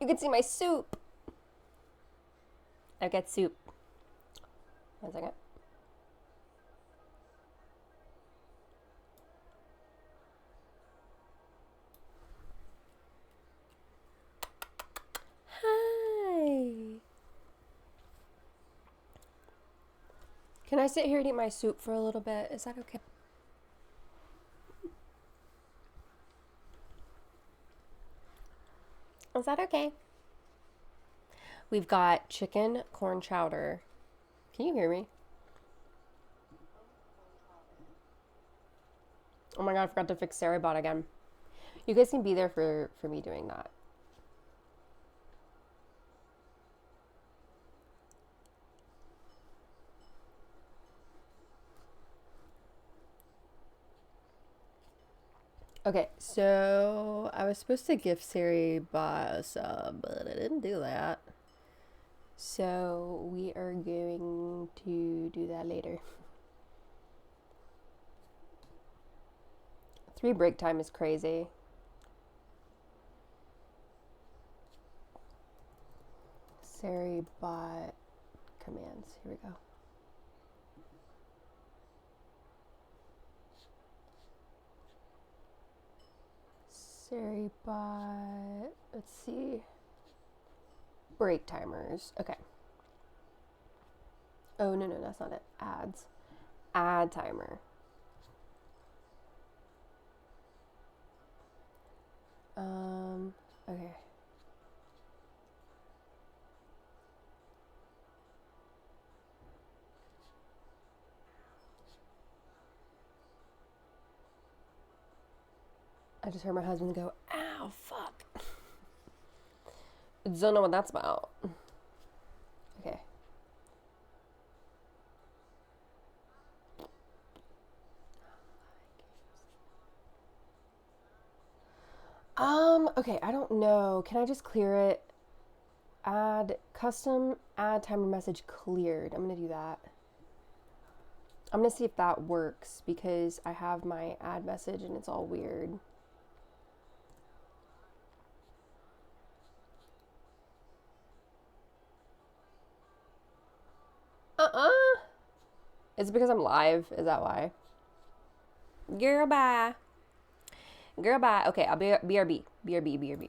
You can see my soup. I get soup. 1 second. Hi. Can I sit here and eat my soup for a little bit? Is that okay? Is that okay? We've got chicken corn chowder. Can you hear me? Oh my god, I forgot to fix Sarah again. You guys can be there for me doing that. Okay, so I was supposed to gift Sari a sub, but I didn't do that. So we are going to do that later. 3 break time is crazy. Sari bot commands. Here we go. Sari bot. Let's see. Break timers. Okay. Oh, no, that's not it. Ads. Ad timer. Okay. I just heard my husband go, ow, fuck. Don't know what that's about. Okay. Okay, I don't know. Can I just clear it? Add custom ad timer message cleared. I'm gonna do that. I'm gonna see if that works because I have my ad message and it's all weird. Is it because I'm live? Is that why? Girl, bye. Girl, bye. Okay, I'll be BRB. BRB, BRB.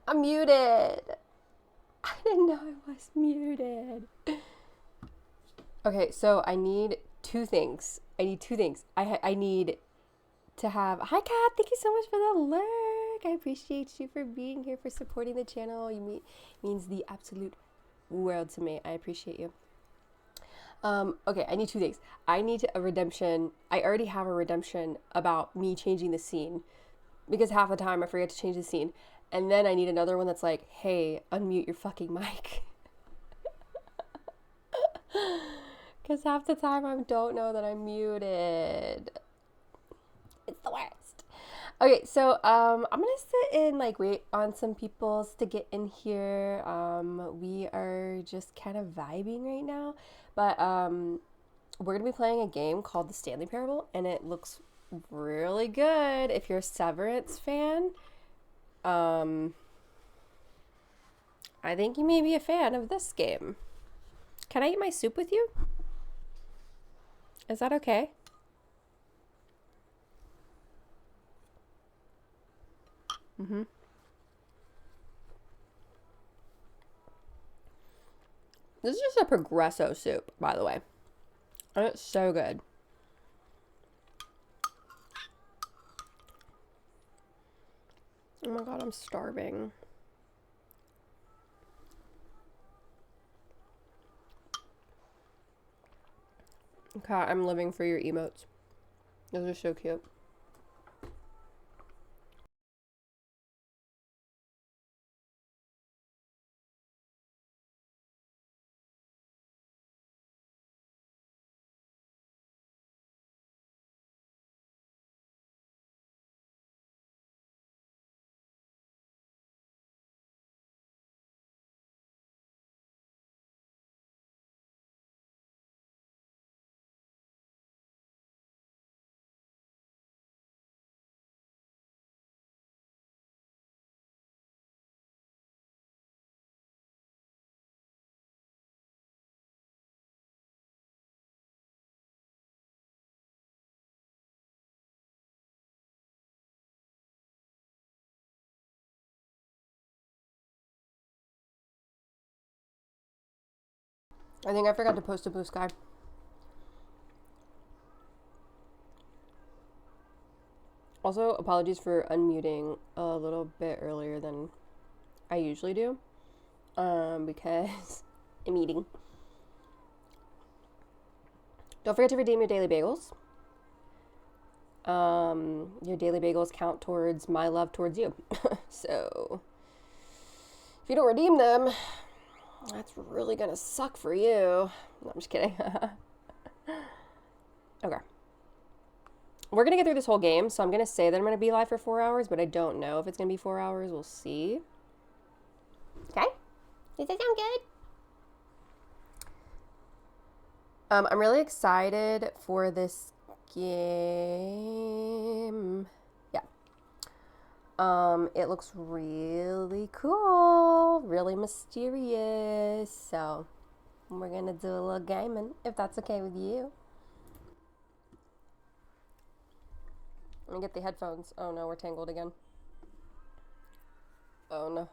I'm muted. I didn't know I was muted. Okay, so I need 2 things. I need to have. Hi, Kat. Thank you so much for the lurk. I appreciate you for being here, for supporting the channel. Means the absolute world to me. I appreciate you. Okay, I need 2 things. I need a redemption. I already have a redemption about me changing the scene because half the time I forget to change the scene. And then I need another one that's like, hey, unmute your fucking mic. Because half the time I don't know that I'm muted. It's the worst. Okay, so I'm gonna sit and like wait on some people to get in here. We are just kind of vibing right now, but we're going to be playing a game called the Stanley Parable, and it looks really good. If you're a Severance fan, I think you may be a fan of this game. Can I eat my soup with you? Is that okay? Mm-hmm. This is just a Progresso soup, by the way. And it's so good. Oh my god, I'm starving. Okay, I'm living for your emotes. Those are so cute. I think I forgot to post a blue sky. Also, apologies for unmuting a little bit earlier than I usually do. Because I'm eating. Don't forget to redeem your daily bagels. Your daily bagels count towards my love towards you. So, if you don't redeem them, that's really gonna suck for you. No, I'm just kidding. Okay. We're gonna get through this whole game, so I'm gonna say that I'm gonna be live for 4 hours, but I don't know if it's gonna be 4 hours. We'll see. Okay? Does that sound good? I'm really excited for this game. Yeah. It looks really cool, really mysterious. So we're gonna do a little gaming, if that's okay with you. Let me get the headphones. Oh no, we're tangled again. Oh no.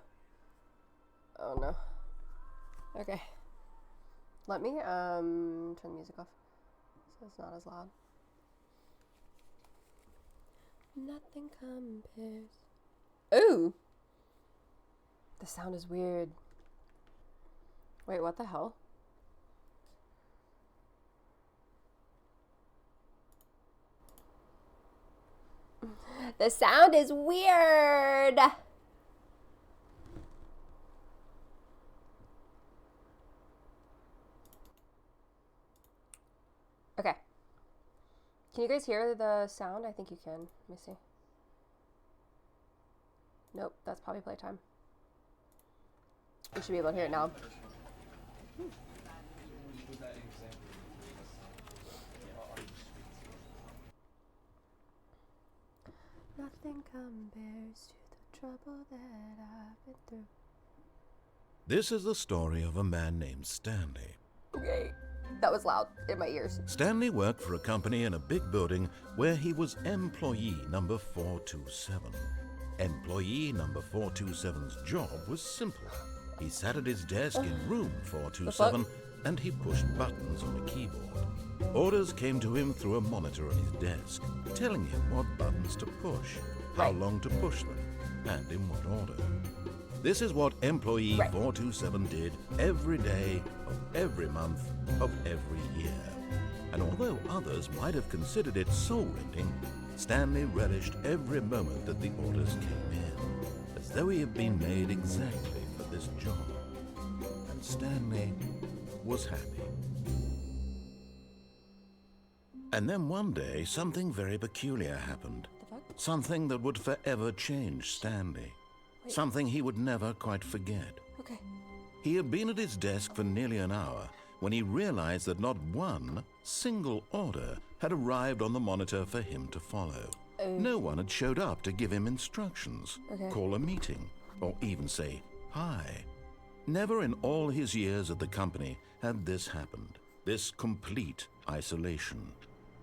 Oh no. Okay. Let me turn the music off so it's not as loud. Nothing compares. Ooh! The sound is weird. Wait, what the hell? The sound is weird! Okay. Can you guys hear the sound? I think you can. Let me see. Nope, that's probably playtime. You should be able to hear it now. Nothing compares to the trouble that I've been through. This is the story of a man named Stanley. Okay, that was loud in my ears. Stanley worked for a company in a big building where he was employee number 427. Employee number 427's job was simple. He sat at his desk in room 427 and he pushed buttons on a keyboard. Orders came to him through a monitor on his desk, telling him what buttons to push, how long to push them, and in what order. This is what employee 427 did every day of every month of every year. And although others might have considered it soul-rending, Stanley relished every moment that the orders came in, as though he had been made exactly for this job. And Stanley was happy. And then one day, something very peculiar happened. Something that would forever change Stanley. Something he would never quite forget. Okay. He had been at his desk for nearly an hour when he realized that not one, single order had arrived on the monitor for him to follow. No one had showed up to give him instructions, call a meeting, or even say hi. Never in all his years at the company had this happened, this complete isolation.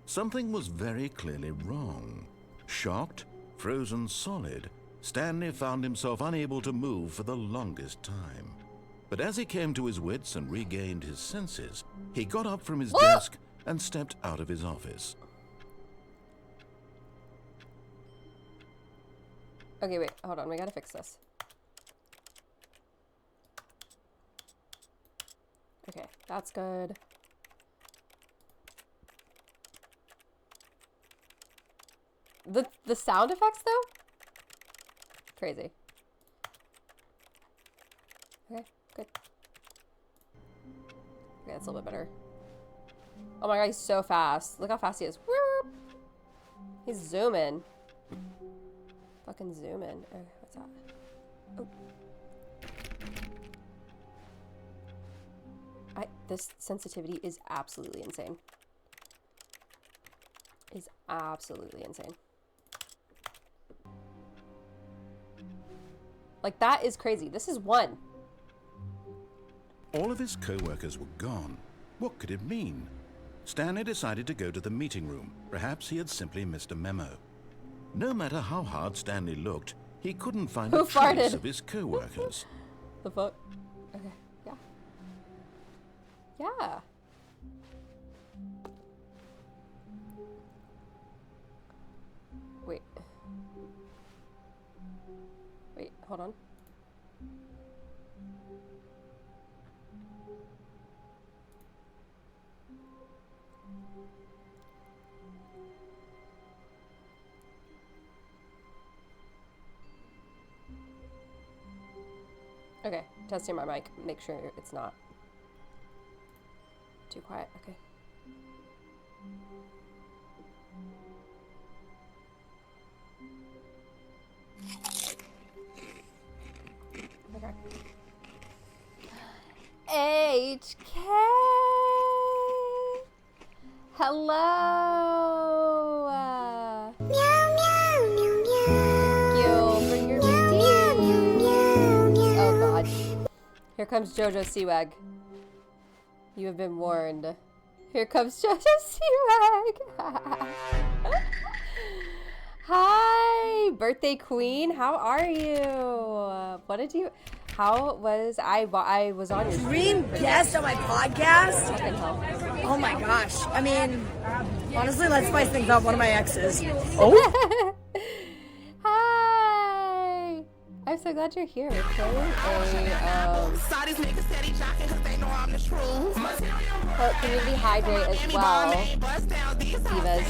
Something was very clearly wrong. Shocked, frozen solid, Stanley found himself unable to move for the longest time. But as he came to his wits and regained his senses, he got up from his desk and stepped out of his office. Okay, wait, hold on, we gotta fix this. Okay, that's good. The sound effects though? Crazy. Okay, good. Okay, that's a little bit better. Oh my god, he's so fast. Look how fast he is. Whoop! He's zooming. Fucking zooming. Oh, what's that? Oh. This sensitivity is absolutely insane. Is absolutely insane. Like, that is crazy. This is one. All of his co-workers were gone. What could it mean? Stanley decided to go to the meeting room. Perhaps he had simply missed a memo. No matter how hard Stanley looked, he couldn't find a trace of his co-workers. The fuck? Okay, yeah. Yeah. Wait. Wait, hold on. Okay, testing my mic. Make sure it's not too quiet. Okay. Okay. HK! Hello! Meow, meow, meow, meow. Thank you for your Meow, meow, meow, meow. Oh god. Here comes Jojo Seawag. You have been warned. Here comes Jojo Seawag. Hi, birthday queen. How are you? What did you? How was I was on your Dream guest on my podcast? fucking hell. Oh my gosh. I mean, honestly, let's spice things up. One of my exes. Hi. I'm so glad you're here. We're playing a community hydrate as well. Divas.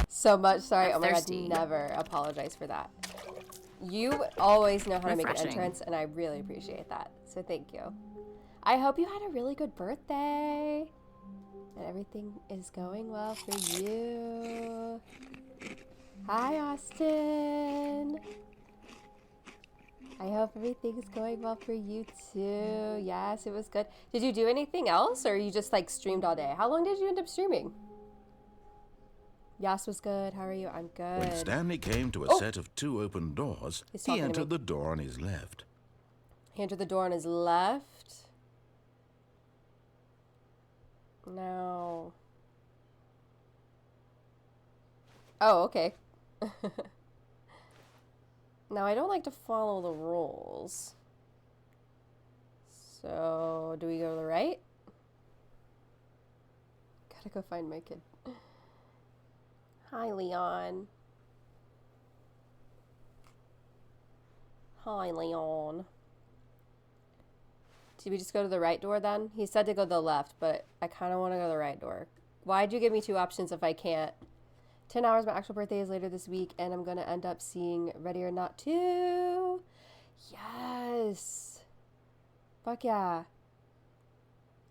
So much. Sorry. Oh my god. Never apologize for that. You always know how to make an entrance, and I really appreciate that. So thank you. I hope you had a really good birthday. And everything is going well for you. Hi, Austin. I hope everything is going well for you too. Yes, it was good. Did you do anything else, or you just like streamed all day? How long did you end up streaming? Yas was good. How are you? I'm good. When Stanley came to a set of 2 open doors, he entered the door on his left. He entered the door on his left. No. Oh, okay. Now, I don't like to follow the rules. So, do we go to the right? Gotta go find my kid. Hi, Leon. Hi, Leon. Did we just go to the right door then? He said to go to the left, but I kind of want to go to the right door. Why'd you give me 2 options if I can't? 10 hours, my actual birthday is later this week, and I'm going to end up seeing Ready or Not 2. Yes. Fuck yeah.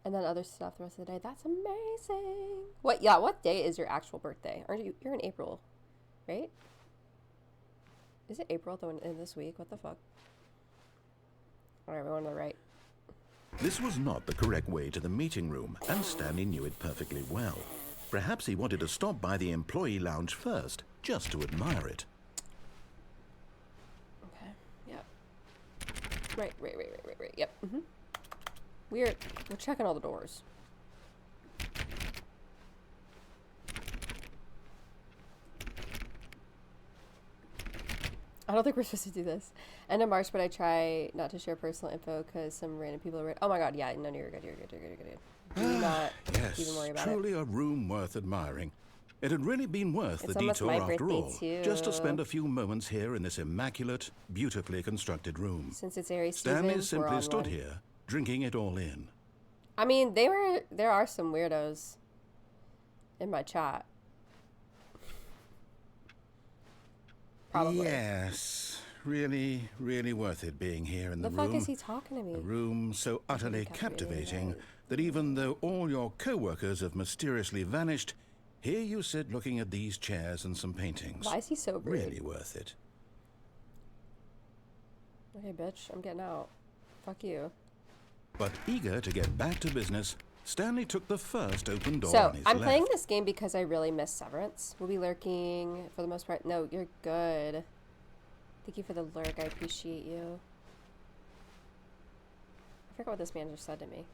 And then other stuff the rest of the day. That's amazing. What day is your actual birthday? You're in April, right? Is it April in this week? What the fuck? All right, we're on the right. This was not the correct way to the meeting room, and Stanley knew it perfectly well. Perhaps he wanted to stop by the employee lounge first, just to admire it. Okay. Yep. Right. Yep. We're checking all the doors. I don't think we're supposed to do this. End of March, but I try not to share personal info because some random people are. Oh my god! Yeah, no, you're good. Do not even worry about it. Truly a room worth admiring. It had really been worth It's the almost detour my after birthday, all, too. just to spend a few moments here in this immaculate, beautifully constructed room. Since it's Aries season, Stanley we're simply on stood one. here, drinking it all in. I mean, there are some weirdos in my chat. Probably. Yes, really, really worth it being here in the The room. fuck is he talking to me? A room so utterly captivating that even though all your co-workers have mysteriously vanished, here you sit looking at these chairs and some paintings. Why is he so rude? Really worth it. Okay, bitch, I'm getting out. Fuck you. But eager to get back to business, Stanley took the first open door So, on his I'm left. playing this game because I really miss Severance. We'll be lurking for the most part. No, you're good. Thank you for the lurk. I appreciate you. I forgot what this man just said to me.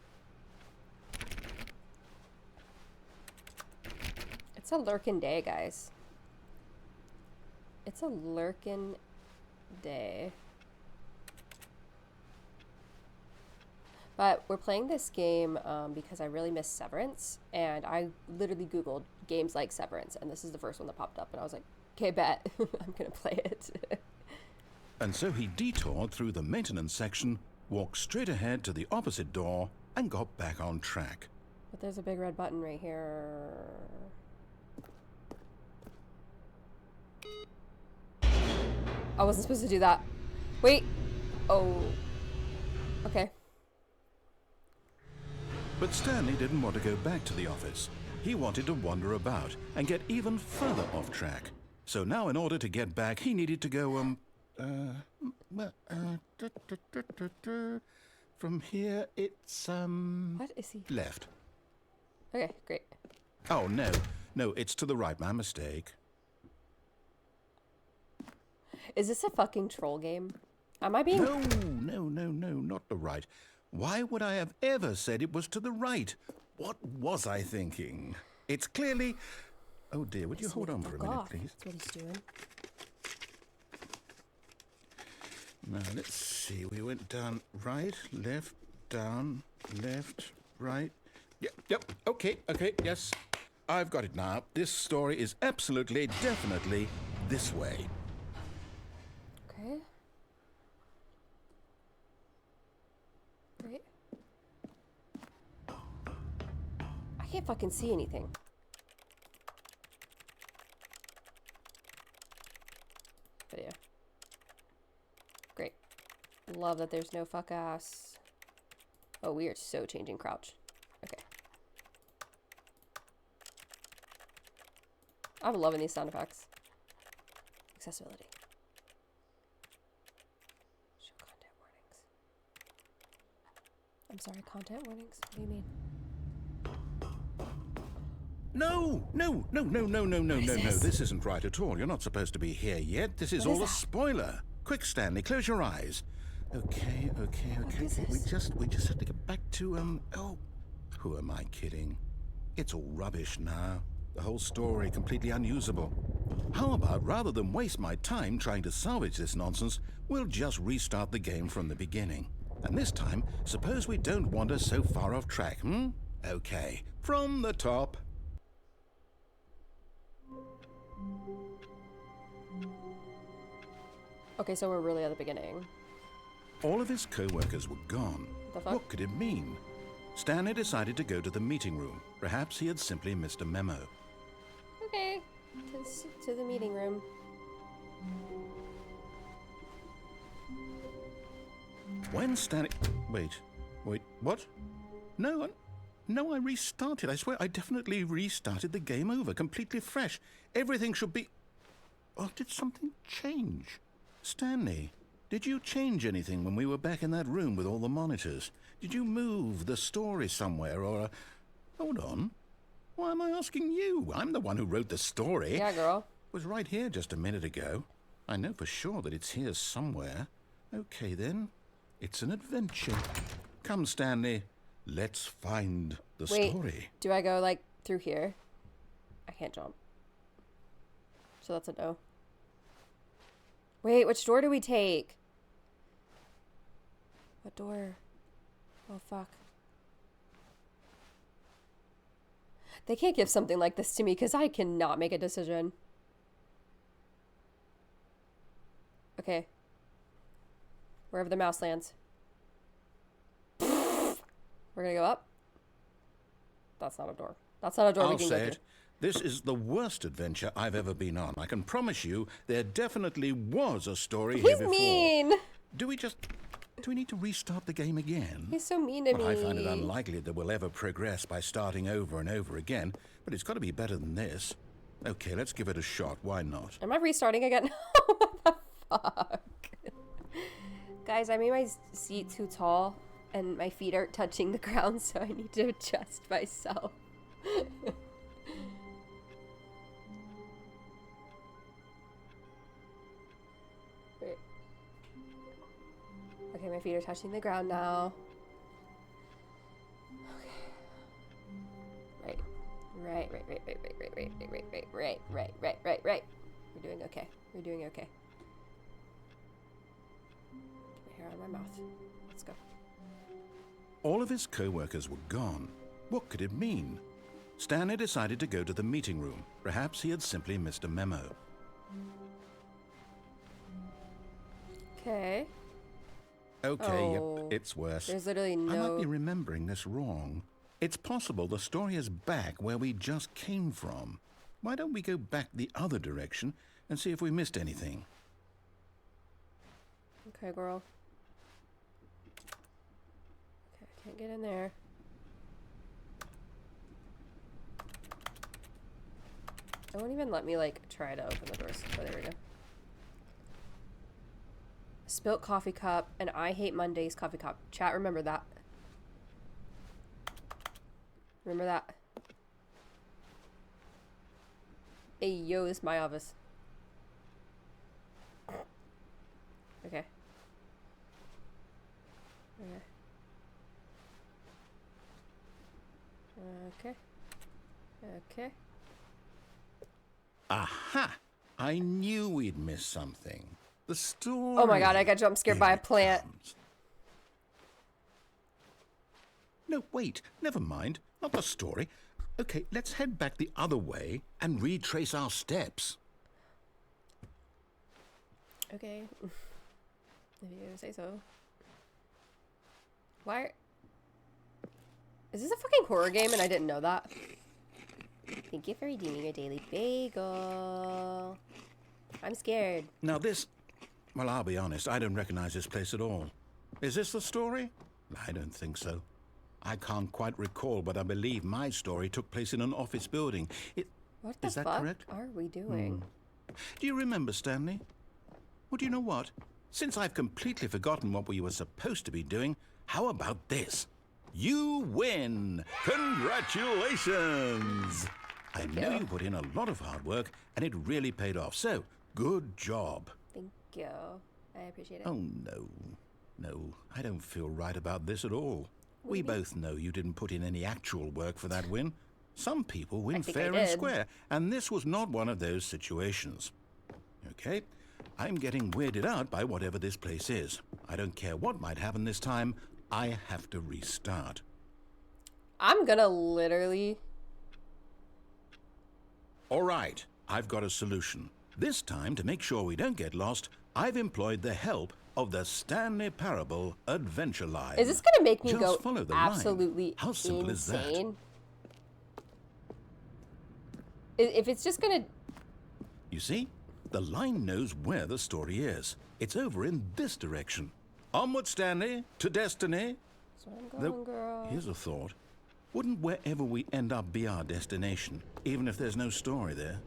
It's a lurkin' day, guys. It's a lurkin' day. But we're playing this game because I really miss Severance, and I literally Googled games like Severance, and this is the first one that popped up, and I was like, okay, bet. I'm going to play it. And so he detoured through the maintenance section, walked straight ahead to the opposite door, and got back on track. But there's a big red button right here. I wasn't supposed to do that. Wait. Oh. Okay. But Stanley didn't want to go back to the office. He wanted to wander about and get even further off track. So now in order to get back, he needed to go, from here, it's, What is he? left. Okay, great. Oh, no. No, it's to the right. My mistake. Is this a fucking troll game? Am I being... No, not the right. Why would I have ever said it was to the right? What was I thinking? It's clearly... Oh, dear, would you hold on for a minute, please? That's what he's doing. Now, let's see. We went down right, left, down, left, right. Yep, okay, yes. I've got it now. This story is absolutely, definitely this way. Okay. Great. I can't fucking see anything. Video. Great. Love that there's no fuck ass. Oh, we are so changing crouch. Okay. I'm loving these sound effects. Accessibility. Show content warnings. I'm sorry, content warnings? What do you mean? No. This isn't right at all. You're not supposed to be here yet. This is What all is a that? spoiler. Quick, Stanley, close your eyes. Okay. is We this? just have to get back to, oh, who am I kidding? It's all rubbish now. The whole story completely unusable. How about, rather than waste my time trying to salvage this nonsense, we'll just restart the game from the beginning. And this time, suppose we don't wander so far off track, Okay, from the top. Okay, so we're really at the beginning. All of his co-workers were gone. The fuck? What could it mean? Stanley decided to go to the meeting room. Perhaps he had simply missed a memo. Okay, to the meeting room. When Stanley... Wait, what? No, I restarted. I swear, I definitely restarted the game over, completely fresh. Everything should be... Oh, did something change? Stanley, Did you change anything when we were back in that room with all the monitors? Did you move the story somewhere or... Hold on. Why am I asking you? I'm the one who wrote the story. Yeah, girl. It was right here just a minute ago. I know for sure that it's here somewhere. Okay, then. It's an adventure. Come, Stanley. Let's find the story. Do I go, like, through here? I can't jump. So that's a no. Wait, which door do we take? What door? Oh, fuck. They can't give something like this to me because I cannot make a decision. Okay. Wherever the mouse lands. We're gonna go up. That's not a door. That's not a door we I'll can say go it. through. This is the worst adventure I've ever been on. I can promise you there definitely was a story here He's before. mean. Do we need to restart the game again? He's so mean to me. Well, I find it unlikely that we'll ever progress by starting over and over again, but it's got to be better than this. Okay, let's give it a shot. Why not? Am I restarting again? What the fuck? Guys, I made my seat too tall and my feet aren't touching the ground, so I need to adjust myself. Wait. Okay, my feet are touching the ground now. Okay. Right. We're doing okay. We're doing okay. Get my hair out of my mouth. Let's go. All of his co-workers were gone. What could it mean? Stanley decided to go to the meeting room. Perhaps he had simply missed a memo. Okay. Okay, Oh. yep, it's worse. There's literally I might be no... remembering this wrong. It's possible the story is back where we just came from. Why don't we go back the other direction and see if we missed anything? Okay, girl. Okay, I can't get in there. It won't even let me, like, try to open the doors. Oh, there we go. Spilt coffee cup, and I hate Monday's coffee cup. Chat, remember that. Remember that. Hey, yo, this is my office. Okay. Okay. Okay. Aha! I knew we'd miss something. The story. Oh my god, I got jump scared by a Here it plant. comes. No, wait. Never mind. Not the story. Okay, let's head back the other way and retrace our steps. Okay. If you say so. Why? Is this a fucking horror game and I didn't know that? Thank you for redeeming your daily bagel. I'm scared. Now this... Well, I'll be honest. I don't recognize this place at all. Is this the story? I don't think so. I can't quite recall, but I believe my story took place in an office building. What the Is that fuck correct? are we doing? Do you remember, Stanley? Well, do you know what? Since I've completely forgotten what we were supposed to be doing, how about this? You win! Congratulations! I know you put in a lot of hard work, and it really paid off. So, good job. Thank you. I appreciate it. Oh, no. No, I don't feel right about this at all. We both know you didn't put in any actual work for that win. Some people win think I fair and did. square, and this was not one of those situations. Okay? I'm getting weirded out by whatever this place is. I don't care what might happen this time. I have to restart. I'm gonna literally... All right, I've got a solution. This time, to make sure we don't get lost, I've employed the help of the Stanley Parable Adventure Line. Is this gonna make me Just go follow the line. absolutely How simple is that? insane? If it's just gonna... You see? The line knows where the story is. It's over in this direction. Onward, Stanley, to destiny. That's where I'm going, Though, girl. here's a thought. Wouldn't wherever we end up be our destination, even if there's no story there?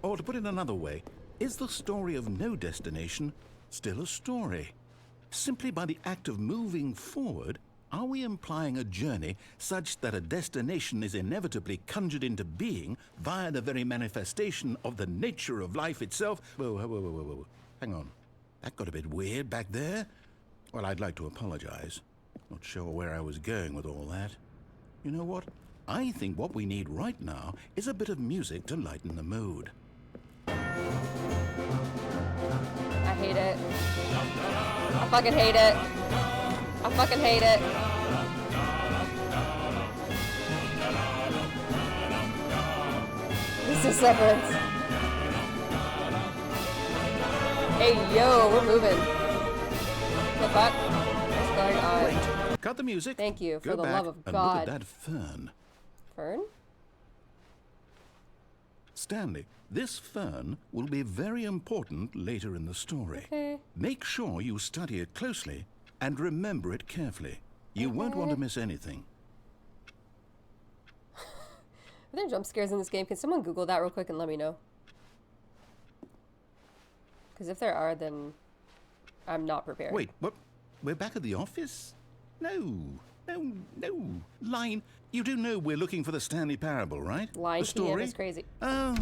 Or to put it another way, is the story of no destination still a story? Simply by the act of moving forward, are we implying a journey such that a destination is inevitably conjured into being via the very manifestation of the nature of life itself? Whoa. Hang on. That got a bit weird back there. Well, I'd like to apologize. Not sure where I was going with all that. You know what? I think what we need right now is a bit of music to lighten the mood. I hate it. I fucking hate it. I fucking hate it. This is Severance. Hey, yo, we're moving. The fuck? What's going on? Cut the music. Thank you, for Go the back love of and God. look at that fern. Fern? Stanley, this fern will be very important later in the story. Okay. Make sure you study it closely and remember it carefully. You won't want to miss anything. Are there jump scares in this game? Can someone Google that real quick and let me know? Because if there are, then I'm not prepared. Wait, what? We're back at the office? No. Line, you do know we're looking for the Stanley Parable, right? Line the story is crazy. Oh,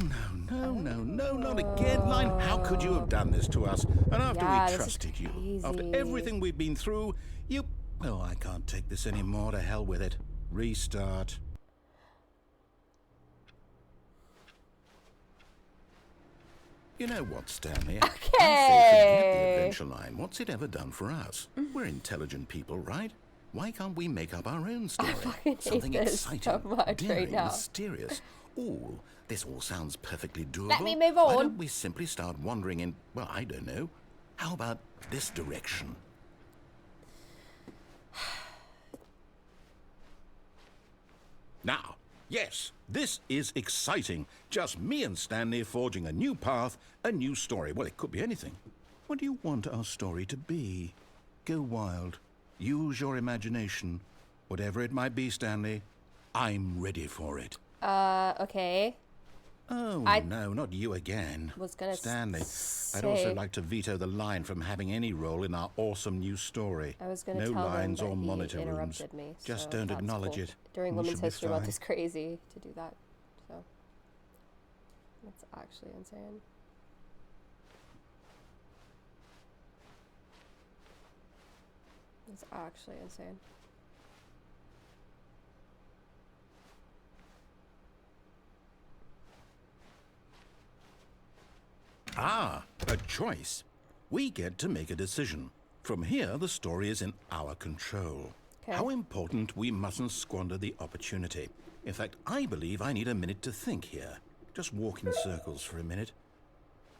no, not again. Line, how could you have done this to us? And after Yeah, we this is trusted you, crazy. after everything we've been through, you... Oh, I can't take this anymore. To hell with it. Restart. You know what, Stanley? Okay. I say forget the adventure line. What's it ever done for us? We're intelligent people, right? Why can't we make up our own story? fucking hate Something this exciting, so much daring, right now. mysterious. Ooh, this all sounds perfectly doable. Let me move Why on. don't we simply start wandering in, well, I don't know. How about this direction? Now, yes, this is exciting. Just me and Stanley forging a new path, a new story. Well, it could be anything. What do you want our story to be? Go wild. Use your imagination. Whatever it might be, Stanley, I'm ready for it. Okay. Oh, I no, not you again. was gonna Stanley, say- I'd also like to veto the line from having any role in our awesome new story. I was gonna no tell lines them or that monitor he rooms. interrupted me. Just so don't that's acknowledge cool. it. During We Women's should be History Month, fine. it's crazy to do that. So that's actually insane. It's actually insane. Ah, a choice. We get to make a decision. From here, the story is in our control. Okay. How important we mustn't squander the opportunity. In fact, I believe I need a minute to think here. Just walk in circles for a minute.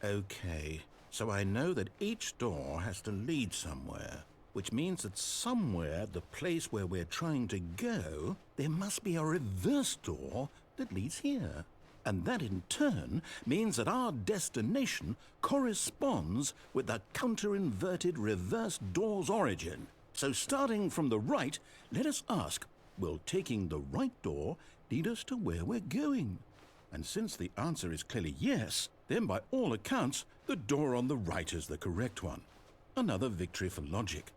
Okay, so I know that each door has to lead somewhere, which means that somewhere, the place where we're trying to go, there must be a reverse door that leads here. And that in turn means that our destination corresponds with the counter-inverted reverse door's origin. So starting from the right, let us ask, will taking the right door lead us to where we're going? And since the answer is clearly yes, then by all accounts, the door on the right is the correct one. Another victory for logic.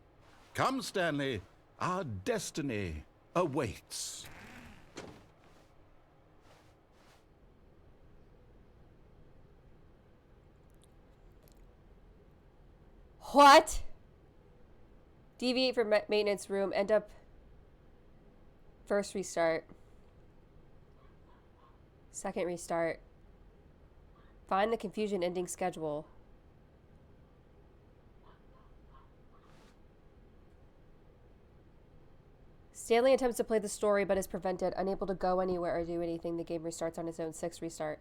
Come, Stanley, our destiny awaits. What? Deviate from maintenance room. End up. First restart. Second restart. Find the confusion ending schedule. Stanley attempts to play the story but is prevented. Unable to go anywhere or do anything, the game restarts on its own. 6th restart.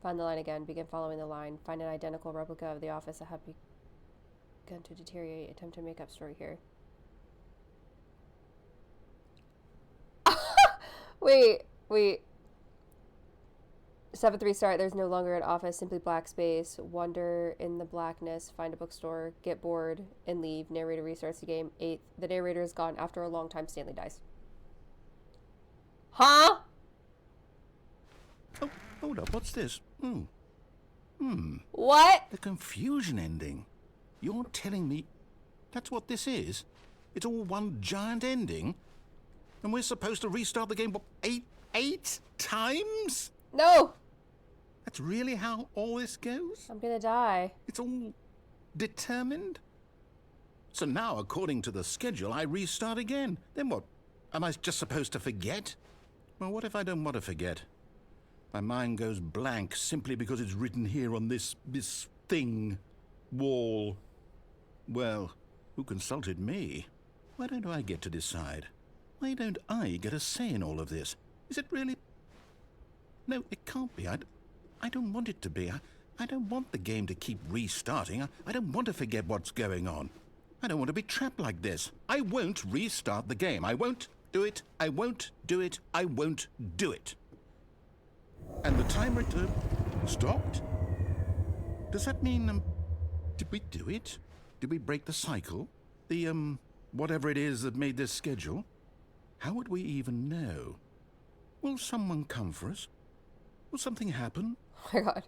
Find the line again. Begin following the line. Find an identical replica of the office that had begun to deteriorate. Attempt to make up story here. Wait. 7th restart. There's no longer an office. Simply black space. Wander in the blackness. Find a bookstore. Get bored and leave. Narrator restarts the game. 8th. The narrator is gone. After a long time, Stanley dies. Huh? Oh, hold up, what's this? What? What? The confusion ending. You're telling me that's what this is? It's all one giant ending? And we're supposed to restart the game, what, eight times? No! That's really how all this goes? I'm gonna die. It's all determined? So now, according to the schedule, I restart again. Then what? Am I just supposed to forget? Well, what if I don't want to forget? My mind goes blank simply because it's written here on this thing, wall. Well, who consulted me? Why don't I get to decide? Why don't I get a say in all of this? Is it really? No, it can't be. I don't want it to be. I don't want the game to keep restarting. I don't want to forget what's going on. I don't want to be trapped like this. I won't restart the game. I won't do it. I won't do it. I won't do it. And the timer stopped? Does that mean, did we do it? Did we break the cycle? The, whatever it is that made this schedule? How would we even know? Will someone come for us? Will something happen? Oh my god.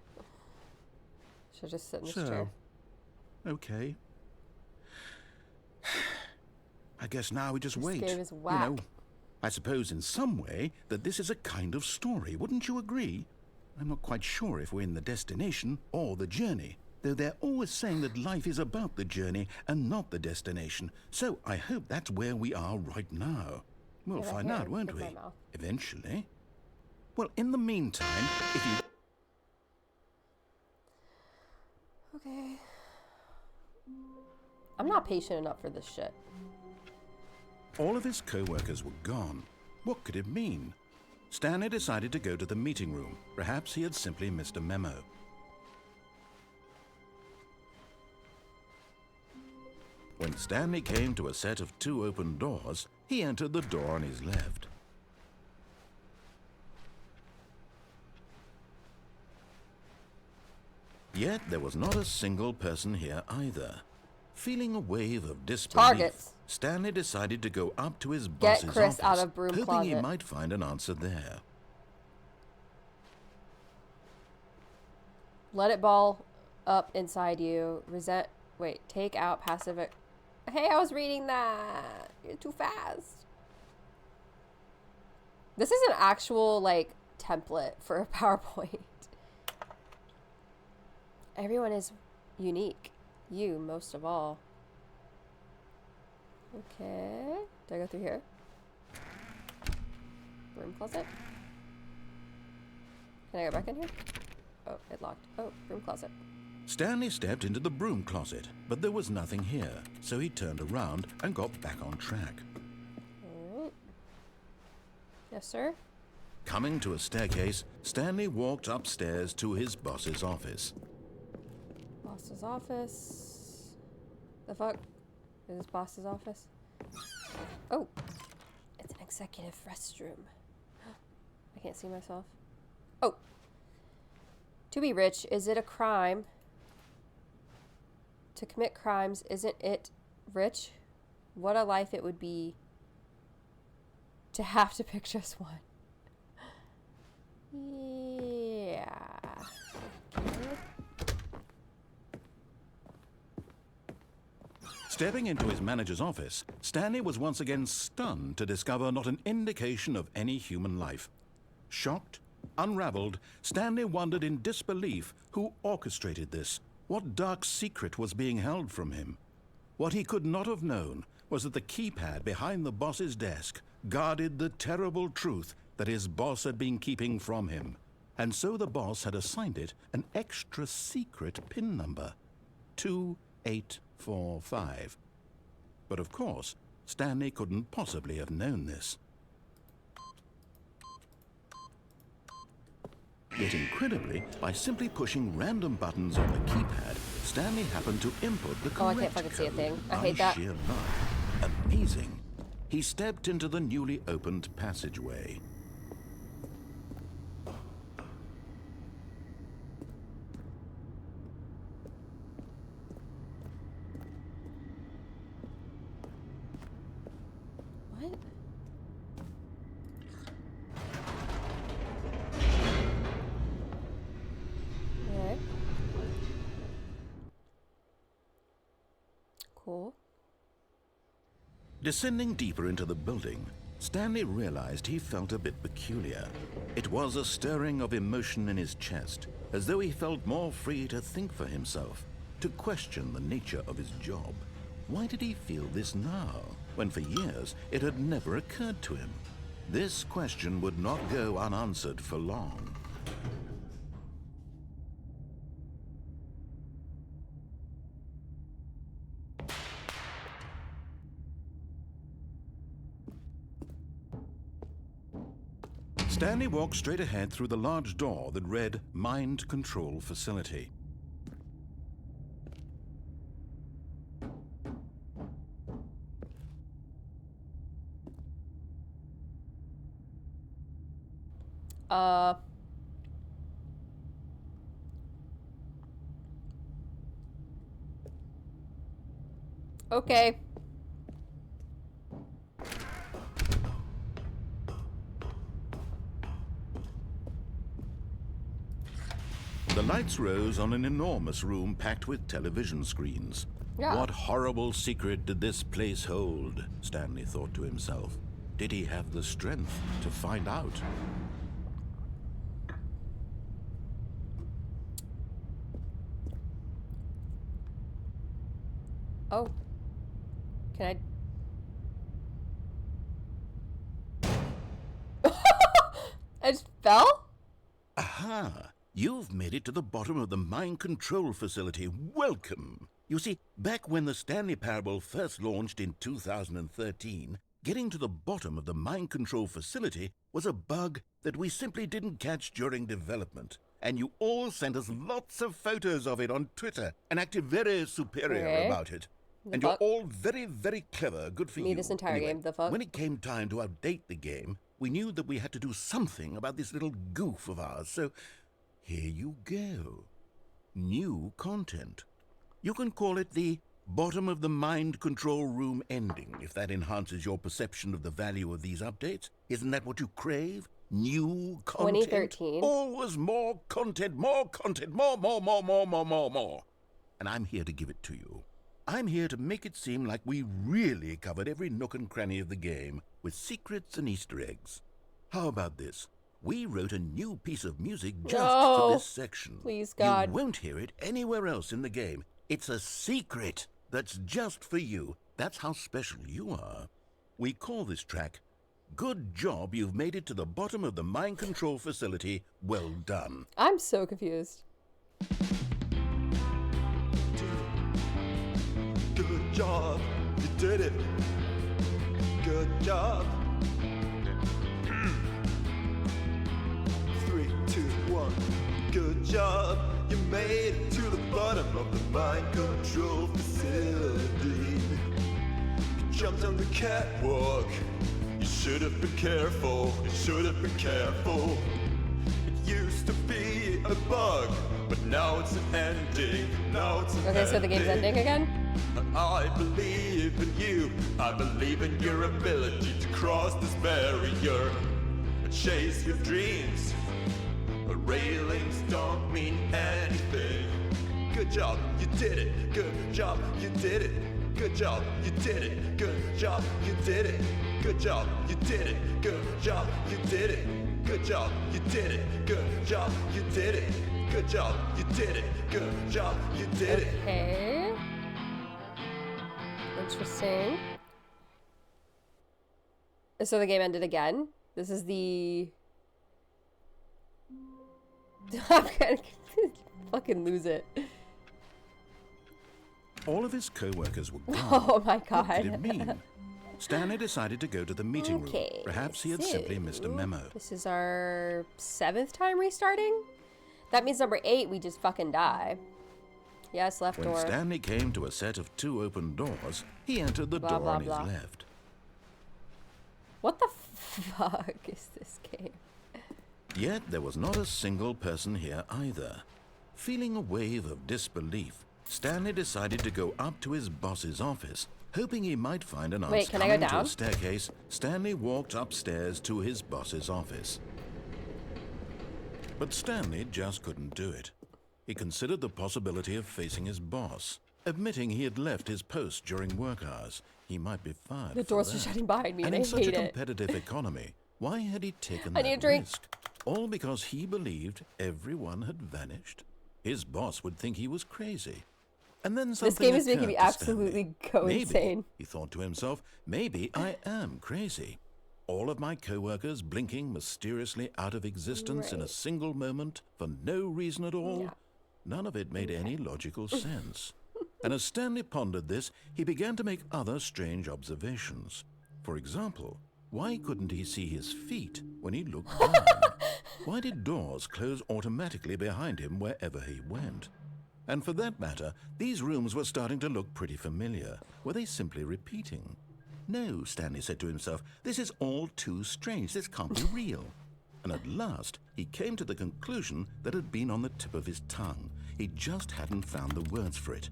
Should just sit in this chair. Okay. I guess now we just This wait. game is whack. You know, I suppose in some way that this is a kind of story, wouldn't you agree? I'm not quite sure if we're in the destination or the journey, though they're always saying that life is about the journey and not the destination. So I hope that's where we are right now. We'll Yeah, right find here, out, won't with we? my mouth. Eventually. Well, in the meantime, if you... Okay. I'm not patient enough for this shit. All of his co-workers were gone. What could it mean? Stanley decided to go to the meeting room. Perhaps he had simply missed a memo. When Stanley came to a set of 2 open doors, he entered the door on his left. Yet there was not a single person here either. Feeling a wave of disbelief, Targets. Stanley decided to go up to his boss's Chris office, out of broom hoping he closet. might find an answer there. Let it ball up inside you. Take out passive. Hey, I was reading that. You're too fast. This is an actual, like, template for a PowerPoint. Everyone is unique. You, most of all. Okay. Do I go through here? Broom closet? Can I go back in here? Oh, it locked. Oh, broom closet. Stanley stepped into the broom closet, but there was nothing here, so he turned around and got back on track. Alright. Yes, sir? Coming to a staircase, Stanley walked upstairs to his boss's office. Boss's office. The fuck? Is this boss's office? Oh! It's an executive restroom. I can't see myself. Oh! To be rich, is it a crime? To commit crimes, isn't it rich? What a life it would be to have to pick just one. Yeah. Stepping into his manager's office, Stanley was once again stunned to discover not an indication of any human life. Shocked, unraveled, Stanley wondered in disbelief who orchestrated this. What dark secret was being held from him? What he could not have known was that the keypad behind the boss's desk guarded the terrible truth that his boss had been keeping from him. And so the boss had assigned it an extra secret PIN number, 2845. But of course, Stanley couldn't possibly have known this. Yet incredibly, by simply pushing random buttons on the keypad, Stanley happened to input the correct Oh, I can't fucking see a code thing. I by hate that. sheer luck. Amazing. He stepped into the newly opened passageway. What? Okay. cool. Descending deeper into the building, Stanley realized he felt a bit peculiar. It was a stirring of emotion in his chest, as though he felt more free to think for himself, to question the nature of his job. Why did he feel this now, when for years it had never occurred to him? This question would not go unanswered for long. Stanley walked straight ahead through the large door that read Mind Control Facility. Okay. The lights rose on an enormous room packed with television screens. Yeah. What horrible secret did this place hold? Stanley thought to himself. Did he have the strength to find out? Oh. Can I... I just fell? Aha! You've made it to the bottom of the mind control facility. Welcome! You see, back when the Stanley Parable first launched in 2013, getting to the bottom of the mind control facility was a bug that we simply didn't catch during development. And you all sent us lots of photos of it on Twitter and acted very superior Okay. about it. The And fuck? you're all very, very clever. Good for Me you. this entire Anyway, game, the fuck? when it came time to update the game, we knew that we had to do something about this little goof of ours. So here you go. New content. You can call it the bottom of the mind control room ending, if that enhances your perception of the value of these updates. Isn't that what you crave? New content? 2013. Always more content, more, more. And I'm here to give it to you. I'm here to make it seem like we really covered every nook and cranny of the game with secrets and Easter eggs. How about this? We wrote a new piece of music just No. for this section. Please, God. You won't hear it anywhere else in the game. It's a secret that's just for you. That's how special you are. We call this track, Good Job You've Made It to the Bottom of the Mind Control Facility. Well done. I'm so confused. Good job, you did it. Good job. 3, 2, 1. Good job, you made it to the bottom of the mind control facility. You jumped on the catwalk. You should have been careful. You should have been careful. It used to be a bug, but now it's an ending. Now it's an Okay, so the game's ending again? I believe in you. I believe in your ability to cross this barrier and chase your dreams. The railings don't mean anything. Good job, you did it. Good job, you did it. Good job, you did it. Good job, you did it. Good job, you did it. Good job, you did it. Good job, you did it. Good job, you did it. Good job, you did it. Good job, you did it. Okay. Interesting. So the game ended again. This is the... I'm gonna fucking lose it. All of his co-workers were gone. Oh my What did it god. mean? Stanley decided to go to the meeting Okay, room. Perhaps he had simply missed a so memo. This is our 7th time restarting? That means number 8, we just fucking die. Yes, left When door. Stanley came to a set of 2 open doors, he entered the Blah, door blah, on his blah. left. What the fuck is this game? Yet there was not a single person here either. Feeling a wave of disbelief, Stanley decided to go up to his boss's office, hoping he might find an answer. Wait, can I go Coming to down? a staircase, Stanley walked upstairs to his boss's office. But Stanley just couldn't do it. He considered the possibility of facing his boss. Admitting he had left his post during work hours, he might be fired. The for doors are that. shutting behind me, and I in such hate a it. competitive economy, why had he taken I need a that drink. risk? All because he believed everyone had vanished? His boss would think he was crazy. And then something This game is making occurred me to absolutely Stanley. go Maybe, insane. he thought to himself, maybe I am crazy. All of my co-workers blinking mysteriously out of existence in a Right. single moment for no reason at all. Yeah. None of it made any logical sense. And as Stanley pondered this, he began to make other strange observations. For example, why couldn't he see his feet when he looked down? Why did doors close automatically behind him wherever he went? And for that matter, these rooms were starting to look pretty familiar. Were they simply repeating? No, Stanley said to himself, this is all too strange. This can't be real. And at last, he came to the conclusion that had been on the tip of his tongue. He just hadn't found the words for it.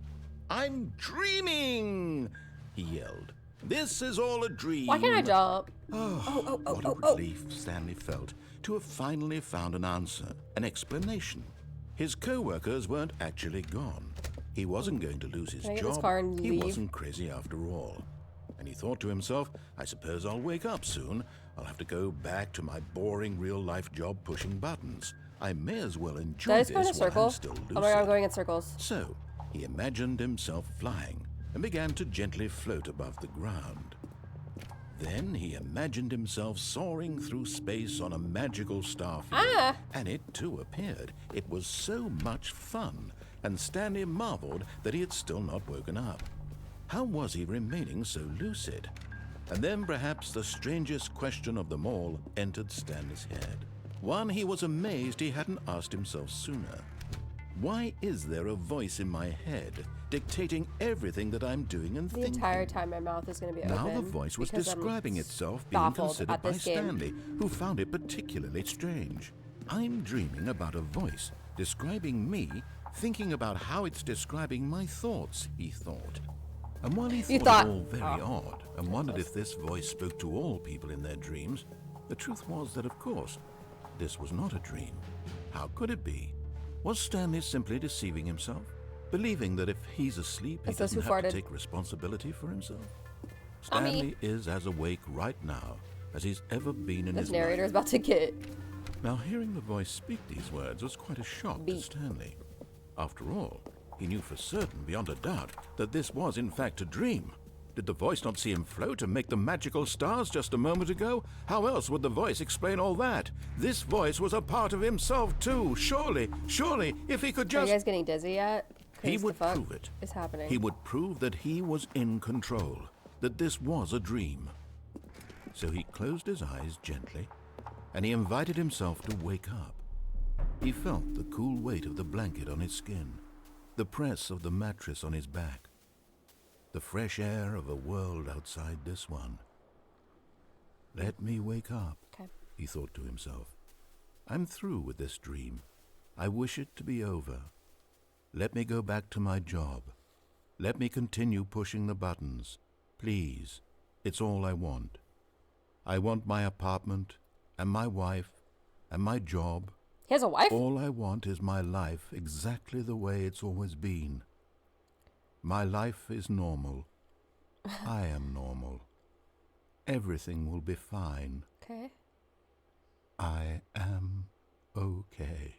I'm dreaming, he yelled. This is all a dream. Why can't I jump? What a relief Stanley felt to have finally found an answer, an explanation. His co-workers weren't actually gone. He wasn't going to lose his Can I get this job. car and He leave? wasn't crazy after all. And he thought to himself, I suppose I'll wake up soon. I'll have to go back to my boring real-life job pushing buttons. I may as well enjoy Did I this just go in a while circle? I'm still lucid. Oh my god, I'm going in circles. So, he imagined himself flying and began to gently float above the ground. Then he imagined himself soaring through space on a magical starfield. And it too appeared. It was so much fun, and Stanley marveled that he had still not woken up. How was he remaining so lucid? And then perhaps the strangest question of them all entered Stanley's head. One he was amazed he hadn't asked himself sooner. Why is there a voice in my head dictating everything that I'm doing and The thinking? entire time my mouth is going to be Now open. the voice was because I'm describing itself being baffled considered at by this game. Stanley, who found it particularly strange. I'm dreaming about a voice describing me, thinking about how it's describing my thoughts, he thought. And while he You thought thought- it all very odd and wondered if this voice spoke to all people in their dreams, the truth was that, of course, this was not a dream. How could it be? Was Stanley simply deceiving himself? Believing that if he's asleep, he It says doesn't who have to farted. take responsibility for himself? Mommy. Stanley is as awake right now as he's ever been in This his narrator is life. about to get Now, hearing the voice speak these words was quite a shock Beat. to Stanley. After all, he knew for certain, beyond a doubt, that this was in fact a dream. Did the voice not see him float and make the magical stars just a moment ago? How else would the voice explain all that? This voice was a part of himself too. Surely, if he could Are you just... guys getting dizzy yet? He 'Cause the would fuck prove it. is happening. He would prove that he was in control, that this was a dream. So he closed his eyes gently, and he invited himself to wake up. He felt the cool weight of the blanket on his skin, the press of the mattress on his back, the fresh air of a world outside this one. Let me wake up, Okay. he thought to himself. I'm through with this dream. I wish it to be over. Let me go back to my job. Let me continue pushing the buttons. Please, it's all I want. I want my apartment, and my wife, and my job. He has a wife? All I want is my life exactly the way it's always been. My life is normal. I am normal. Everything will be fine. Okay. I am okay.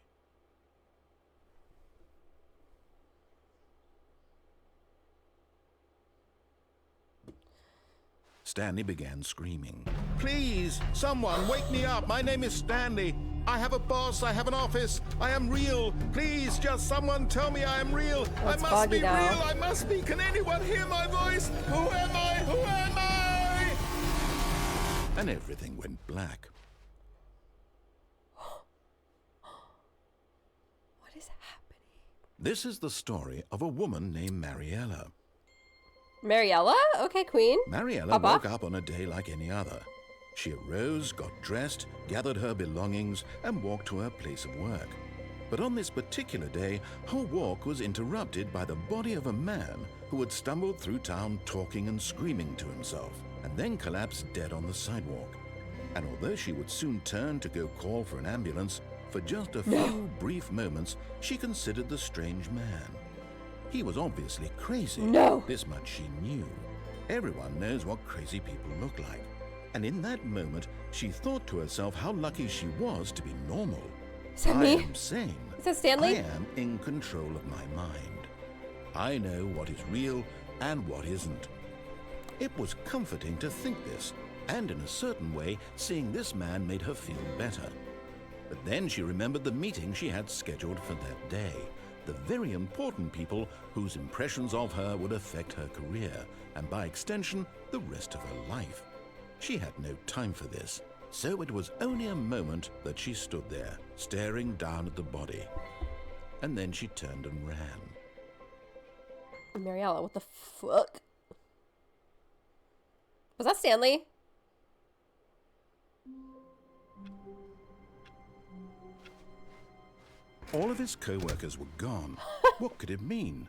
Stanley began screaming. Please, someone, wake me up. My name is Stanley. I have a boss. I have an office. I am real. Please, just someone tell me I am real. I it's must foggy be now. real. I must be. Can anyone hear my voice? Who am I? Who am I? And everything went black. What is happening? This is the story of a woman named Mariella. Mariella? Okay, queen. Mariella Papa? woke up on a day like any other. She arose, got dressed, gathered her belongings, and walked to her place of work. But on this particular day, her walk was interrupted by the body of a man who had stumbled through town talking and screaming to himself, and then collapsed dead on the sidewalk. And although she would soon turn to go call for an ambulance, for just a few brief moments she considered the strange man. He was obviously crazy. No. This much she knew. Everyone knows what crazy people look like. And in that moment, she thought to herself how lucky she was to be normal. Is that I me? am sane. Is that Stanley? I am in control of my mind. I know what is real and what isn't. It was comforting to think this, and in a certain way, seeing this man made her feel better. But then she remembered the meeting she had scheduled for that day. The very important people whose impressions of her would affect her career, and by extension, the rest of her life. She had no time for this, so it was only a moment that she stood there, staring down at the body. And then she turned and ran. Mariella, what the fuck? Was that Stanley? All of his co-workers were gone. What could it mean?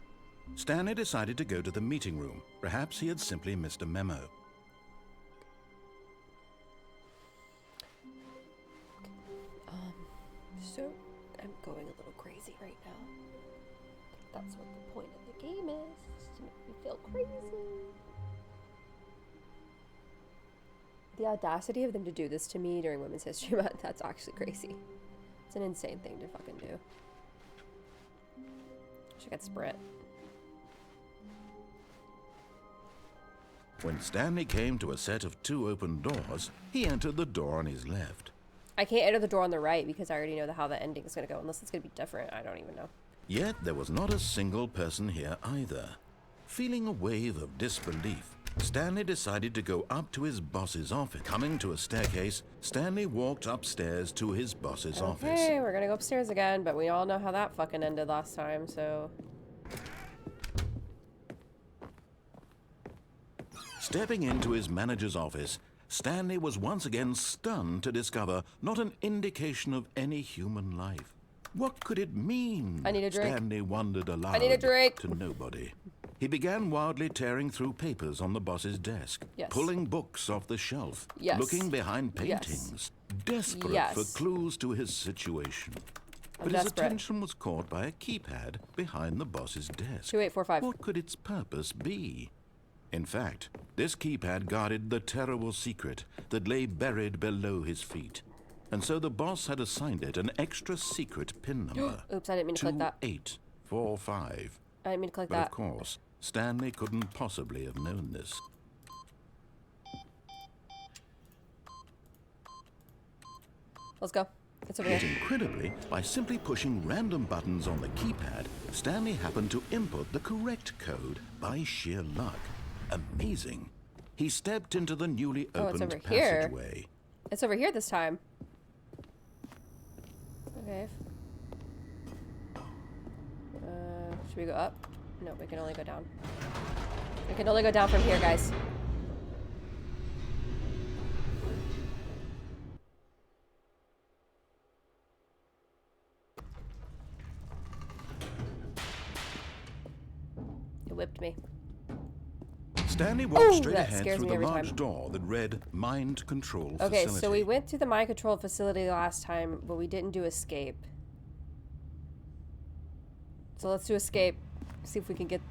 Stanley decided to go to the meeting room. Perhaps he had simply missed a memo. So, I'm going a little crazy right now. That's what the point of the game is, to make me feel crazy. The audacity of them to do this to me during Women's History Month, that's actually crazy. It's an insane thing to fucking do. Wish I could sprint. When Stanley came to a set of 2 open doors, he entered the door on his left. I can't enter the door on the right because I already know how the ending is going to go, unless it's going to be different. I don't even know. Yet there was not a single person here either. Feeling a wave of disbelief, Stanley decided to go up to his boss's office. Coming to a staircase, Stanley walked upstairs to his boss's office. Okay, we're going to go upstairs again, but we all know how that fucking ended last time, so... Stepping into his manager's office, Stanley was once again stunned to discover not an indication of any human life. What could it mean? I need a drink. Stanley wondered aloud. I need a drink. To nobody. He began wildly tearing through papers on the boss's desk, Yes. pulling books off the shelf, Yes. looking behind Yes. paintings, desperate Yes. for clues to his situation. I'm But his desperate. attention was caught by a keypad behind the boss's desk. 2845. What could its purpose be? In fact, this keypad guarded the terrible secret that lay buried below his feet. And so the boss had assigned it an extra secret PIN number. Oops, I didn't mean to click that. 2845. I didn't mean to click But that. of course, Stanley couldn't possibly have known this. Let's go. It's over Yet here. incredibly, by simply pushing random buttons on the keypad, Stanley happened to input the correct code by sheer luck. Amazing. He stepped into the newly Oh, it's opened over here. passageway. It's over here this time. Okay. Should we go up? No, we can only go down. We can only go down from here, guys. It whipped me. Stanley walked Ooh, straight that ahead scares through me the every large time. door that read Mind Control Okay, Facility. so we went through the mind control facility last time, but we didn't do escape. So let's do escape. See if we can get...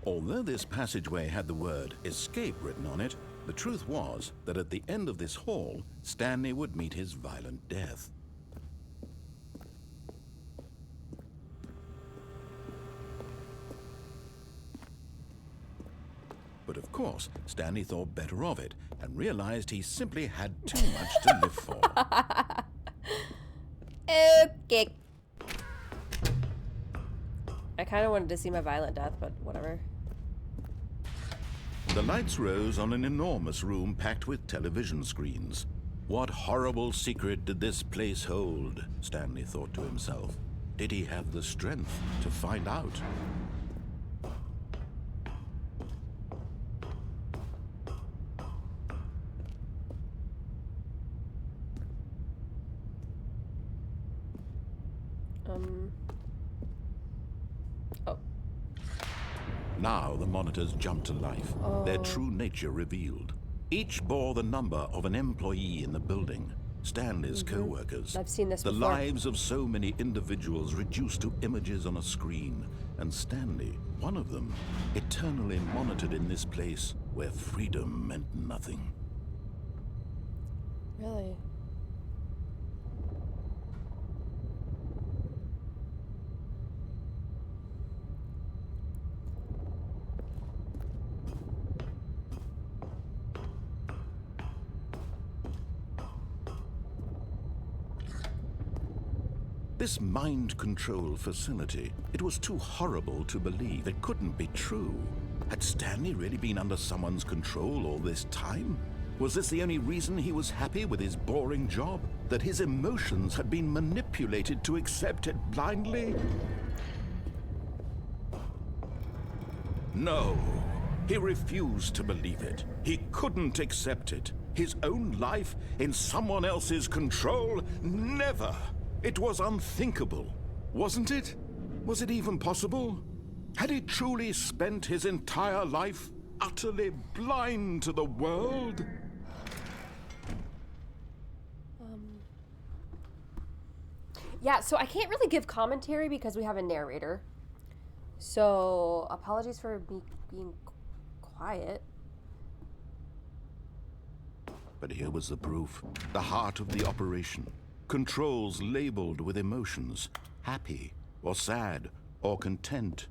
Although this passageway had the word escape written on it, the truth was that at the end of this hall, Stanley would meet his violent death. But of course, Stanley thought better of it and realized he simply had too much to live for. Okay. I kind of wanted to see my violent death, but whatever. The lights rose on an enormous room packed with television screens. What horrible secret did this place hold? Stanley thought to himself. Did he have the strength to find out? Oh. Now the monitors jumped to life, their true nature revealed. Each bore the number of an employee in the building. Stanley's co-workers. I've seen this the before. lives of so many individuals reduced to images on a screen, and Stanley, one of them, eternally monitored in this place where freedom meant nothing. Really? This mind control facility, it was too horrible to believe. It couldn't be true. Had Stanley really been under someone's control all this time? Was this the only reason he was happy with his boring job? That his emotions had been manipulated to accept it blindly? No, he refused to believe it. He couldn't accept it. His own life in someone else's control? Never! It was unthinkable, wasn't it? Was it even possible? Had he truly spent his entire life utterly blind to the world? Yeah, so I can't really give commentary because we have a narrator. So apologies for me being quiet. But here was the proof, the heart of the operation. Controls labeled with emotions, happy or sad or content.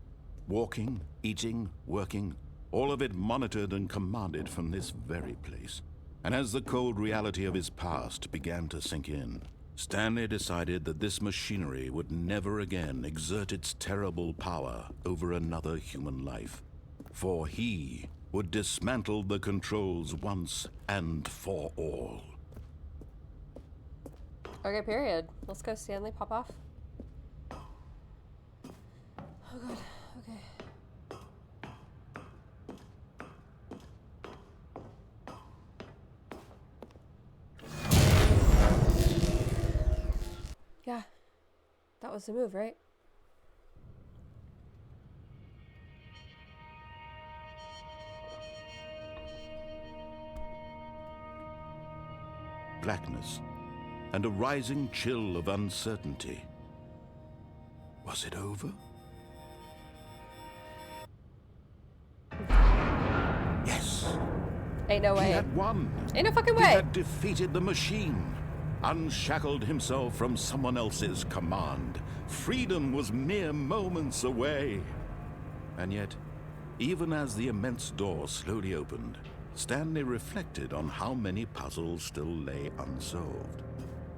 Walking, eating, working, all of it monitored and commanded from this very place. And as the cold reality of his past began to sink in, Stanley decided that this machinery would never again exert its terrible power over another human life. For he would dismantle the controls once and for all. Okay, period. Let's go, Stanley. Pop off. Oh, God. Okay. Yeah. That was the move, right? Blackness and a rising chill of uncertainty. Was it over? Yes! Ain't no He way. had won! Ain't no fucking He way. had defeated the machine, unshackled himself from someone else's command. Freedom was mere moments away. And yet, even as the immense door slowly opened, Stanley reflected on how many puzzles still lay unsolved.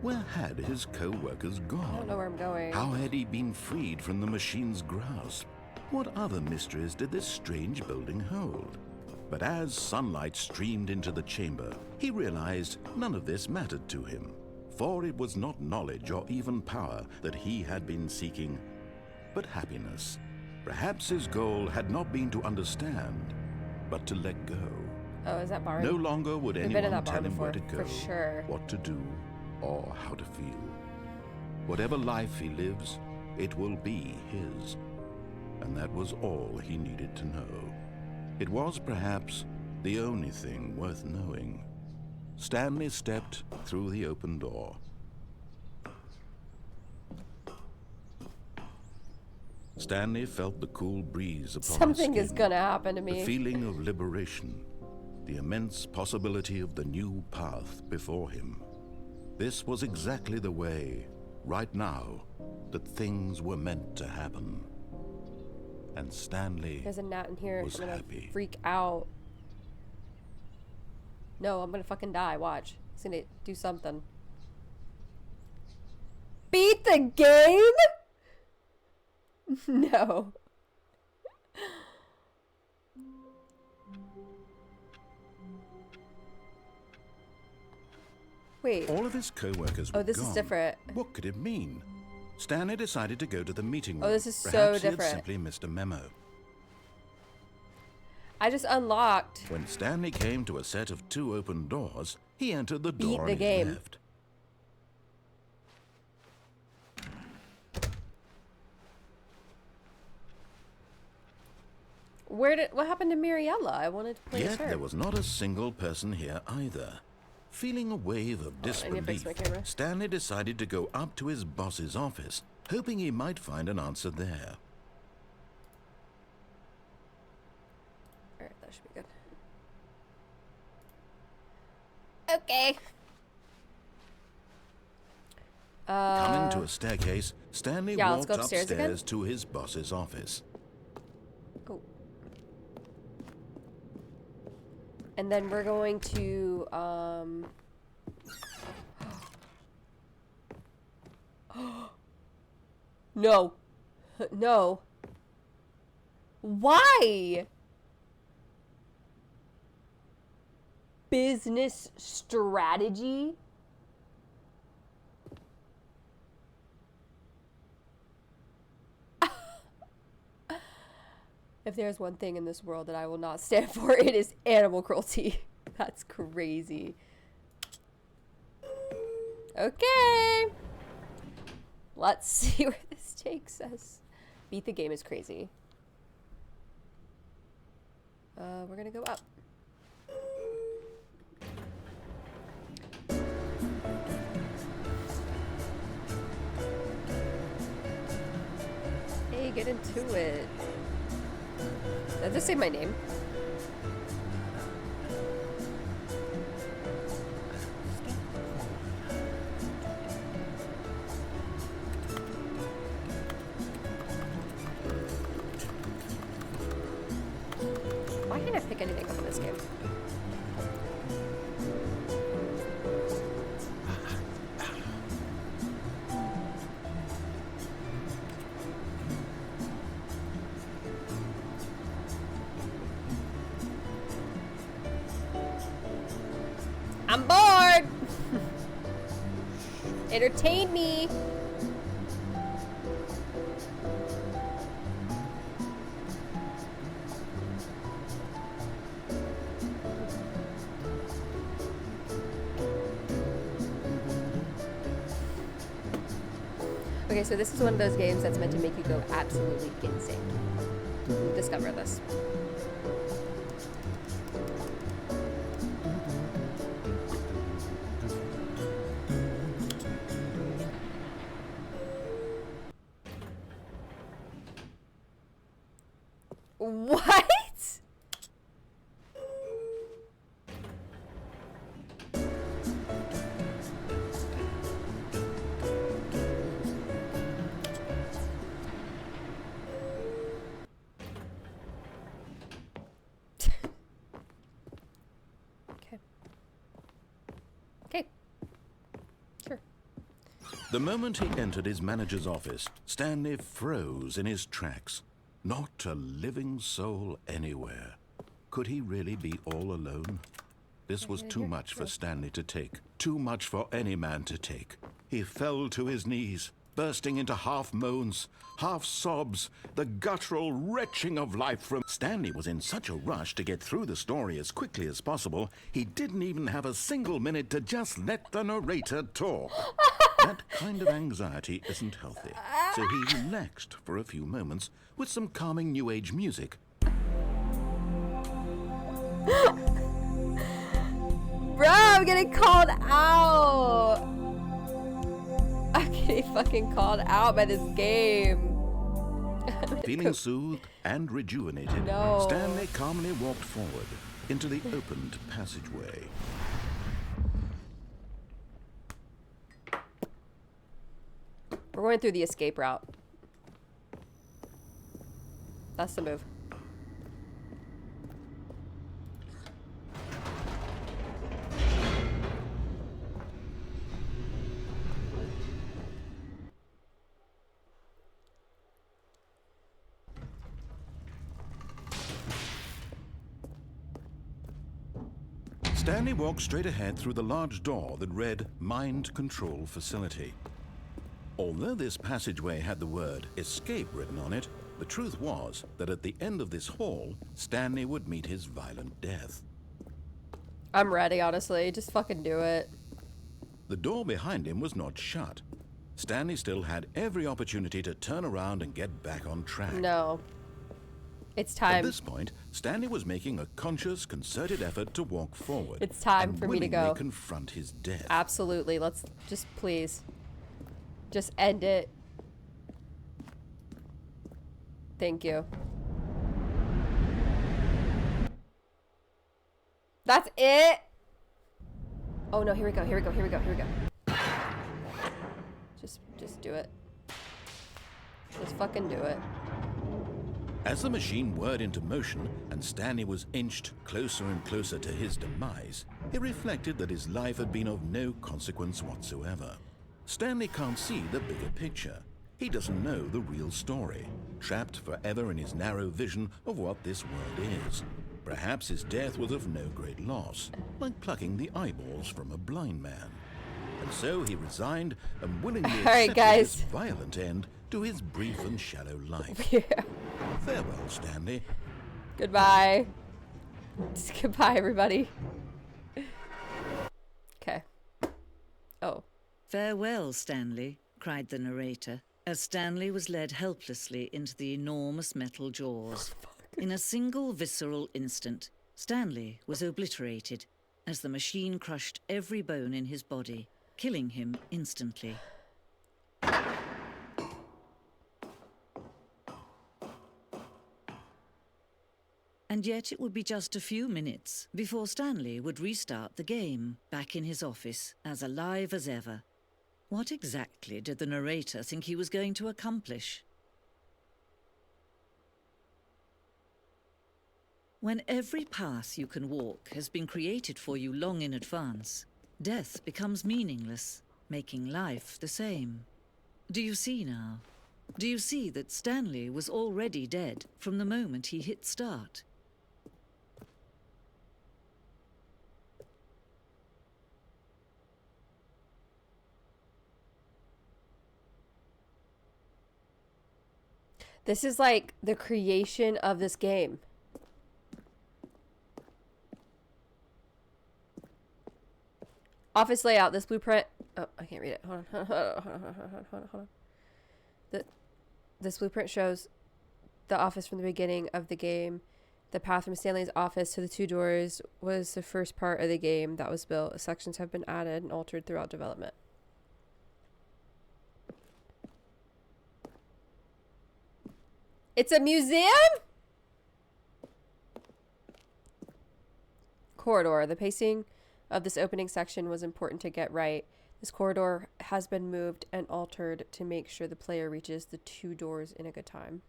Where had his co-workers gone? I don't know where I'm going. How had he been freed from the machine's grasp? What other mysteries did this strange building hold? But as sunlight streamed into the chamber, he realized none of this mattered to him. For it was not knowledge or even power that he had been seeking, but happiness. Perhaps his goal had not been to understand, but to let go. Oh, is that barn? No longer would We've been in anyone that tell barn him where to before, go, for sure. what to do, or how to feel. Whatever life he lives, it will be his. And that was all he needed to know. It was perhaps the only thing worth knowing. Stanley stepped through the open door. Stanley felt the cool breeze upon Something his is skin. gonna happen to The me. feeling of liberation, the immense possibility of the new path before him. This was exactly the way, right now, that things were meant to happen. And Stanley There's a gnat in here. was I'm gonna happy. freak out. No, I'm gonna fucking die. Watch. He's gonna do something. Beat the game? No. Wait. All of his co-workers were Oh, this is gone. different. What could it mean? Stanley decided to go to the meeting room. Oh, this is so Perhaps he had different. simply missed a memo. I just unlocked. When Stanley came to a set of 2 open doors, he entered the door Beat on the his game. left. What happened to Mariella? I wanted to play as Yet her. there was not a single person here either. Feeling a wave of I need to fix disbelief, my camera. Stanley decided to go up to his boss's office, hoping he might find an answer there. Alright, that should be good. Okay. Coming to a staircase, Stanley yeah, let's walked go upstairs again. to his boss's office. Oh. And then we're going to, no. No. Why? Business strategy? If there's one thing in this world that I will not stand for, it is animal cruelty. That's crazy. Okay. Let's see where this takes us. Beat the game is crazy. We're gonna go up. Hey, get into it. Did I just say my name? Why can't I pick anything up in this game? I'm bored! Entertain me! Okay, so this is one of those games that's meant to make you go absolutely insane. Discover this. What? Okay. Okay. Sure. The moment he entered his manager's office, Stanley froze in his tracks. Not a living soul anywhere. Could he really be all alone? This was too much for Stanley to take. Too much for any man to take. He fell to his knees, bursting into half moans, half sobs, the guttural retching of life from... Stanley was in such a rush to get through the story as quickly as possible, he didn't even have a single minute to just let the narrator talk. That kind of anxiety isn't healthy, so he relaxed for a few moments with some calming New Age music. Bro, I'm getting called out! I'm getting fucking called out by this game. Feeling soothed and rejuvenated, No. Stanley calmly walked forward into the opened passageway. We're going through the escape route. That's the move. Stanley walked straight ahead through the large door that read Mind Control Facility. Although this passageway had the word escape written on it, the truth was that at the end of this hall, Stanley would meet his violent death. I'm ready, honestly. Just fucking do it. The door behind him was not shut. Stanley still had every opportunity to turn around and get back on track. No. It's At time. this point, Stanley was making a conscious, concerted effort to walk forward. It's time and for me to willingly go. confront his death. Absolutely. Let's just please. Just end it. Thank you. That's it. Oh no, here we go. Here we go. Here we go. Here we go. Just do it. Just fucking do it. As the machine whirred into motion and Stanley was inched closer and closer to his demise, he reflected that his life had been of no consequence whatsoever. Stanley can't see the bigger picture. He doesn't know the real story, trapped forever in his narrow vision of what this world is. Perhaps his death was of no great loss, like plucking the eyeballs from a blind man. And so he resigned and willingly accepted guys. this violent end to his brief and shallow life. Yeah. Farewell, Stanley. Goodbye. Just goodbye, everybody. Okay. Oh. "Farewell, Stanley," cried the narrator, as Stanley was led helplessly into the enormous metal jaws. In a single visceral instant, Stanley was obliterated as the machine crushed every bone in his body, killing him instantly. And yet it would be just a few minutes before Stanley would restart the game, back in his office, as alive as ever. What exactly did the narrator think he was going to accomplish? When every path you can walk has been created for you long in advance, death becomes meaningless, making life the same. Do you see now? Do you see that Stanley was already dead from the moment he hit start? This is like the creation of this game. Office layout. This blueprint. Oh, I can't read it. Hold on. Hold on. This blueprint shows the office from the beginning of the game. The path from Stanley's office to the two doors was the first part of the game that was built. Sections have been added and altered throughout development. It's a museum? Corridor. The pacing of this opening section was important to get right. This corridor has been moved and altered to make sure the player reaches the two doors in a good time.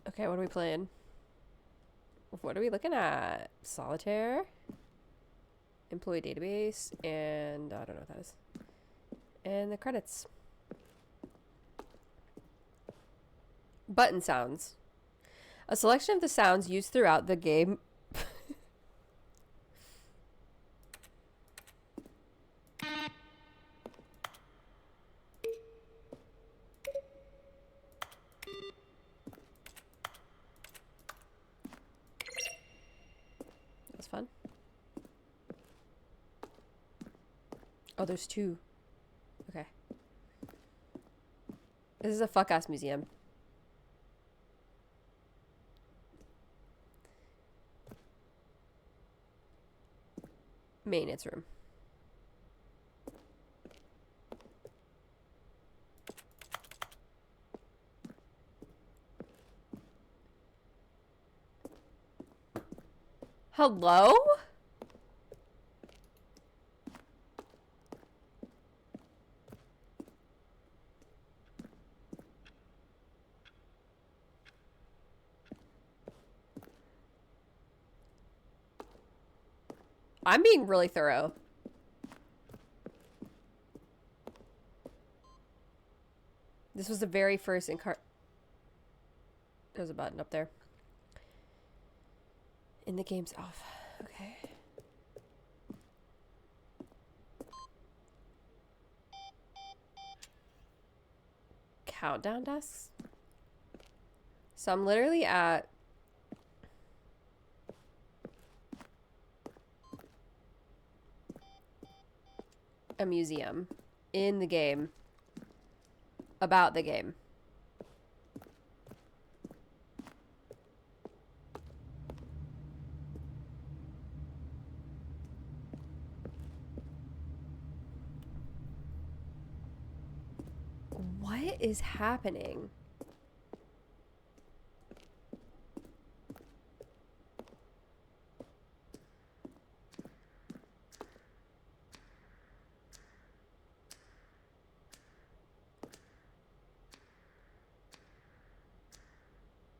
Okay, what are we playing? What are we looking at? Solitaire, employee database, and I don't know what that is. And the credits. Button sounds. A selection of the sounds used throughout the game. That's fun. Oh, there's two. Okay. This is a fuck-ass museum. Maintenance room. Hello? I'm being really thorough. This was the very first there's a button up there. In the game's off. Okay. Countdown desks? So I'm literally at a museum in the game about the game. What is happening?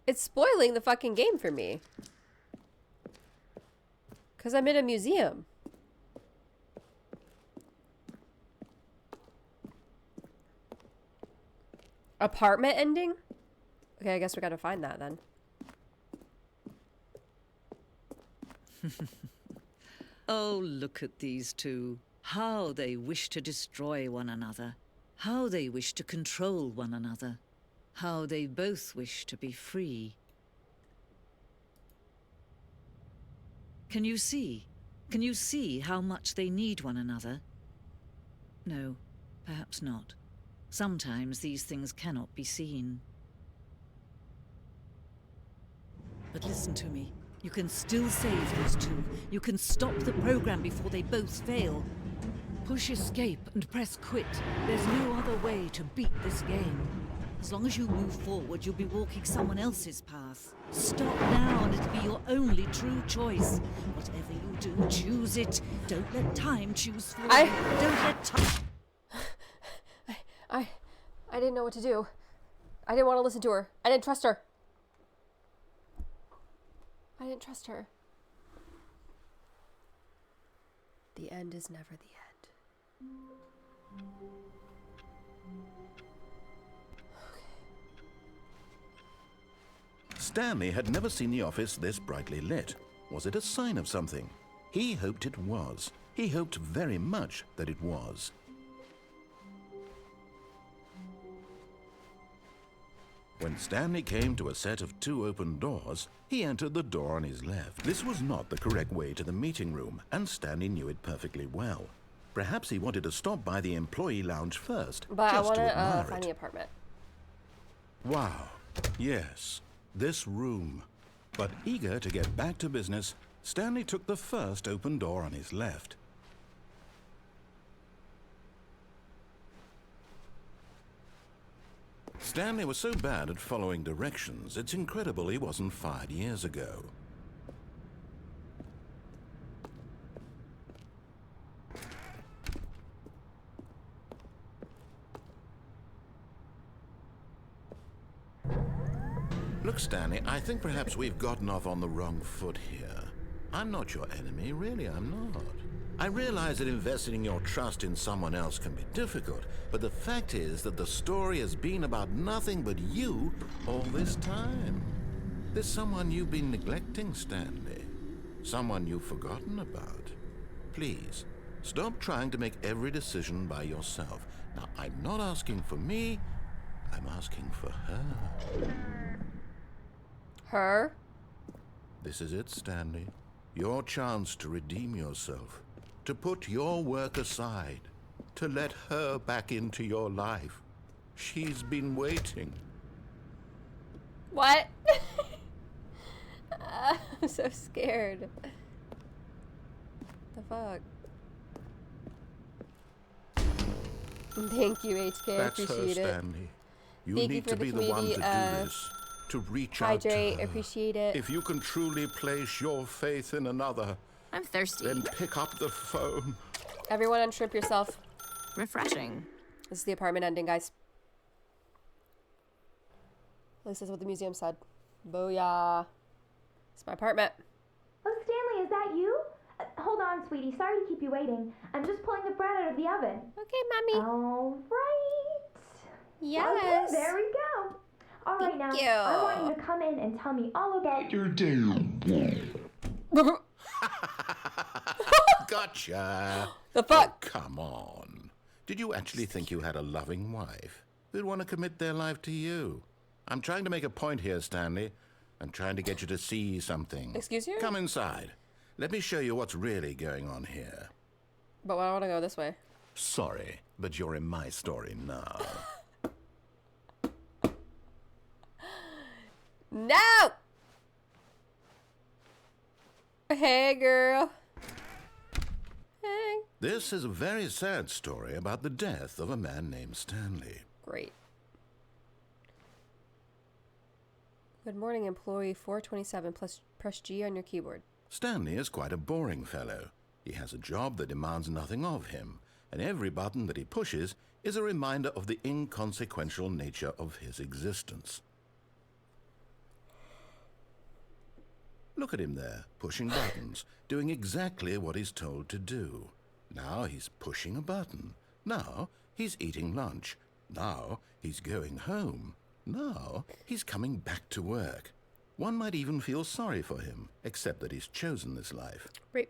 It's spoiling the fucking game for me. Because I'm in a museum. Apartment ending? Okay, I guess we gotta find that then. Oh, look at these two. How they wish to destroy one another. How they wish to control one another. How they both wish to be free. Can you see? Can you see how much they need one another? No, perhaps not. Sometimes these things cannot be seen. But listen to me. You can still save these two. You can stop the program before they both fail. Push escape and press quit. There's no other way to beat this game. As long as you move forward, you'll be walking someone else's path. Stop now and it'll be your only true choice. Whatever you do, choose it. Don't let time choose for you. Don't let time... I didn't know what to do. I didn't want to listen to her. I didn't trust her. I didn't trust her. The end is never the end. Stanley had never seen the office this brightly lit. Was it a sign of something? He hoped it was. He hoped very much that it was. When Stanley came to a set of 2 open doors, he entered the door on his left. This was not the correct way to the meeting room, and Stanley knew it perfectly well. Perhaps he wanted to stop by the employee lounge first, But just I to want to admire find it. the apartment. Wow, yes, this room. But eager to get back to business, Stanley took the first open door on his left. Stanley was so bad at following directions, it's incredible he wasn't fired years ago. Look, Stanley, I think perhaps we've gotten off on the wrong foot here. I'm not your enemy, really, I'm not. I realize that investing your trust in someone else can be difficult, but the fact is that the story has been about nothing but you all this time. There's someone you've been neglecting, Stanley. Someone you've forgotten about. Please, stop trying to make every decision by yourself. Now, I'm not asking for me, I'm asking for her. Her? This is it, Stanley. Your chance to redeem yourself. To put your work aside. To let her back into your life. She's been waiting. What? I'm so scared. The fuck? Thank you, HK. That's her, Appreciate it. Stanley. You Thank you need for to the be the one to community, do this. To reach out to Hydrate. her. Appreciate it. If you can truly place your faith in another, I'm thirsty. then pick up the phone. Everyone unstrip yourself. Refreshing. This is the apartment ending, guys. At least that's what the museum said. Booyah. It's my apartment. Oh, Stanley, is that you? Hold on, sweetie. Sorry to keep you waiting. I'm just pulling the bread out of the oven. Okay, mommy. All right. Yes. Okay, there we go. All right, now, you. I want you to come in and tell me all about your day. Gotcha. The fuck? Oh, come on. Did you actually think you had a loving wife who'd want to commit their life to you? I'm trying to make a point here, Stanley. I'm trying to get you to see something. Excuse you? Come inside. Let me show you what's really going on here. But I want to go this way. Sorry, but you're in my story now. No! Hey, girl. Hey. This is a very sad story about the death of a man named Stanley. Great. Good morning, employee 427. Press G on your keyboard. Stanley is quite a boring fellow. He has a job that demands nothing of him, and every button that he pushes is a reminder of the inconsequential nature of his existence. Look at him there, pushing buttons, doing exactly what he's told to do. Now he's pushing a button. Now he's eating lunch. Now he's going home. Now he's coming back to work. One might even feel sorry for him, except that he's chosen this life. Right.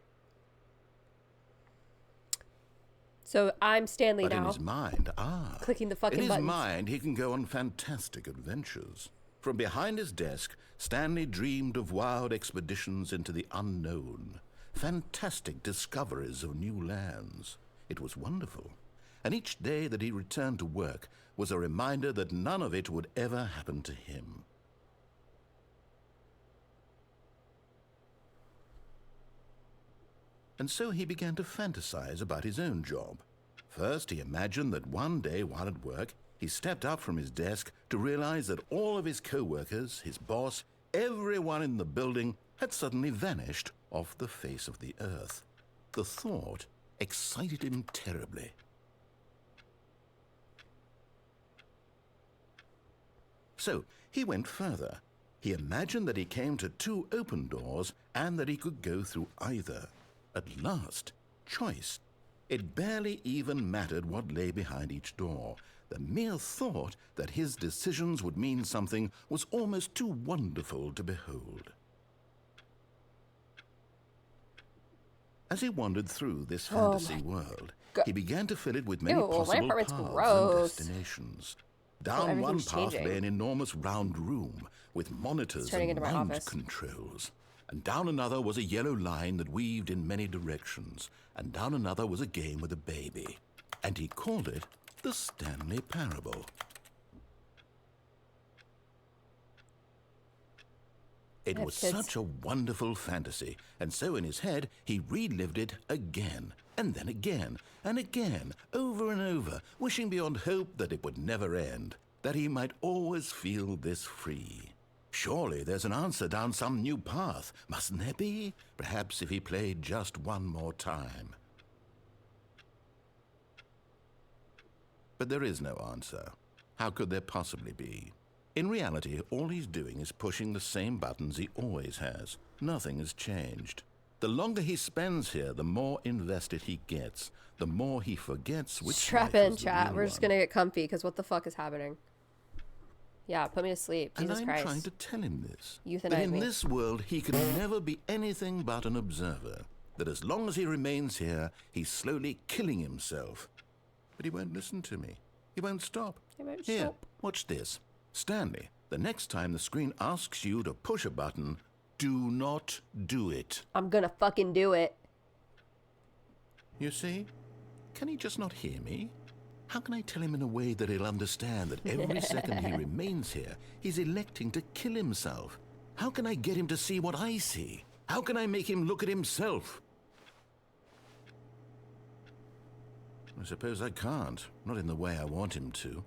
So I'm Stanley But now. in his mind, Clicking the fucking in his buttons. mind, he can go on fantastic adventures. From behind his desk, Stanley dreamed of wild expeditions into the unknown, fantastic discoveries of new lands. It was wonderful. And each day that he returned to work was a reminder that none of it would ever happen to him. And so he began to fantasize about his own job. First, he imagined that one day while at work, he stepped up from his desk to realize that all of his co-workers, his boss, everyone in the building had suddenly vanished off the face of the earth. The thought excited him terribly. So he went further. He imagined that he came to 2 open doors and that he could go through either. At last, choice. It barely even mattered what lay behind each door. The mere thought that his decisions would mean something was almost too wonderful to behold. As he wandered through this fantasy world, he began to fill it with many Ew, my possible apartment's paths and gross. destinations. Oh, Down one everything's path changing. lay an enormous round room with monitors turning and into my mind office. controls. And down another was a yellow line that weaved in many directions. And down another was a game with a baby. And he called it the Stanley Parable. It That's was kids. such a wonderful fantasy, and so in his head he relived it again, and then again, and again, over and over, wishing beyond hope that it would never end, that he might always feel this free. Surely there's an answer down some new path, mustn't there be? Perhaps if he played just one more time. But there is no answer. How could there possibly be? In reality, all he's doing is pushing the same buttons he always has. Nothing has changed. The longer he spends here, the more invested he gets. The more he forgets which Strap life in, is the chat. real We're just one. gonna get comfy because what the fuck is happening? Yeah, put me to sleep. And Jesus I'm Christ. trying to tell him this. Euthanize That in me. this world, he can never be anything but an observer. That as long as he remains here, he's slowly killing himself. But he won't listen to me. He won't stop. He won't Here, stop. watch this. Stanley, the next time the screen asks you to push a button, do not do it. I'm gonna fucking do it. You see? Can he just not hear me? How can I tell him in a way that he'll understand that every second he remains here, he's electing to kill himself? How can I get him to see what I see? How can I make him look at himself? I suppose I can't, not in the way I want him to.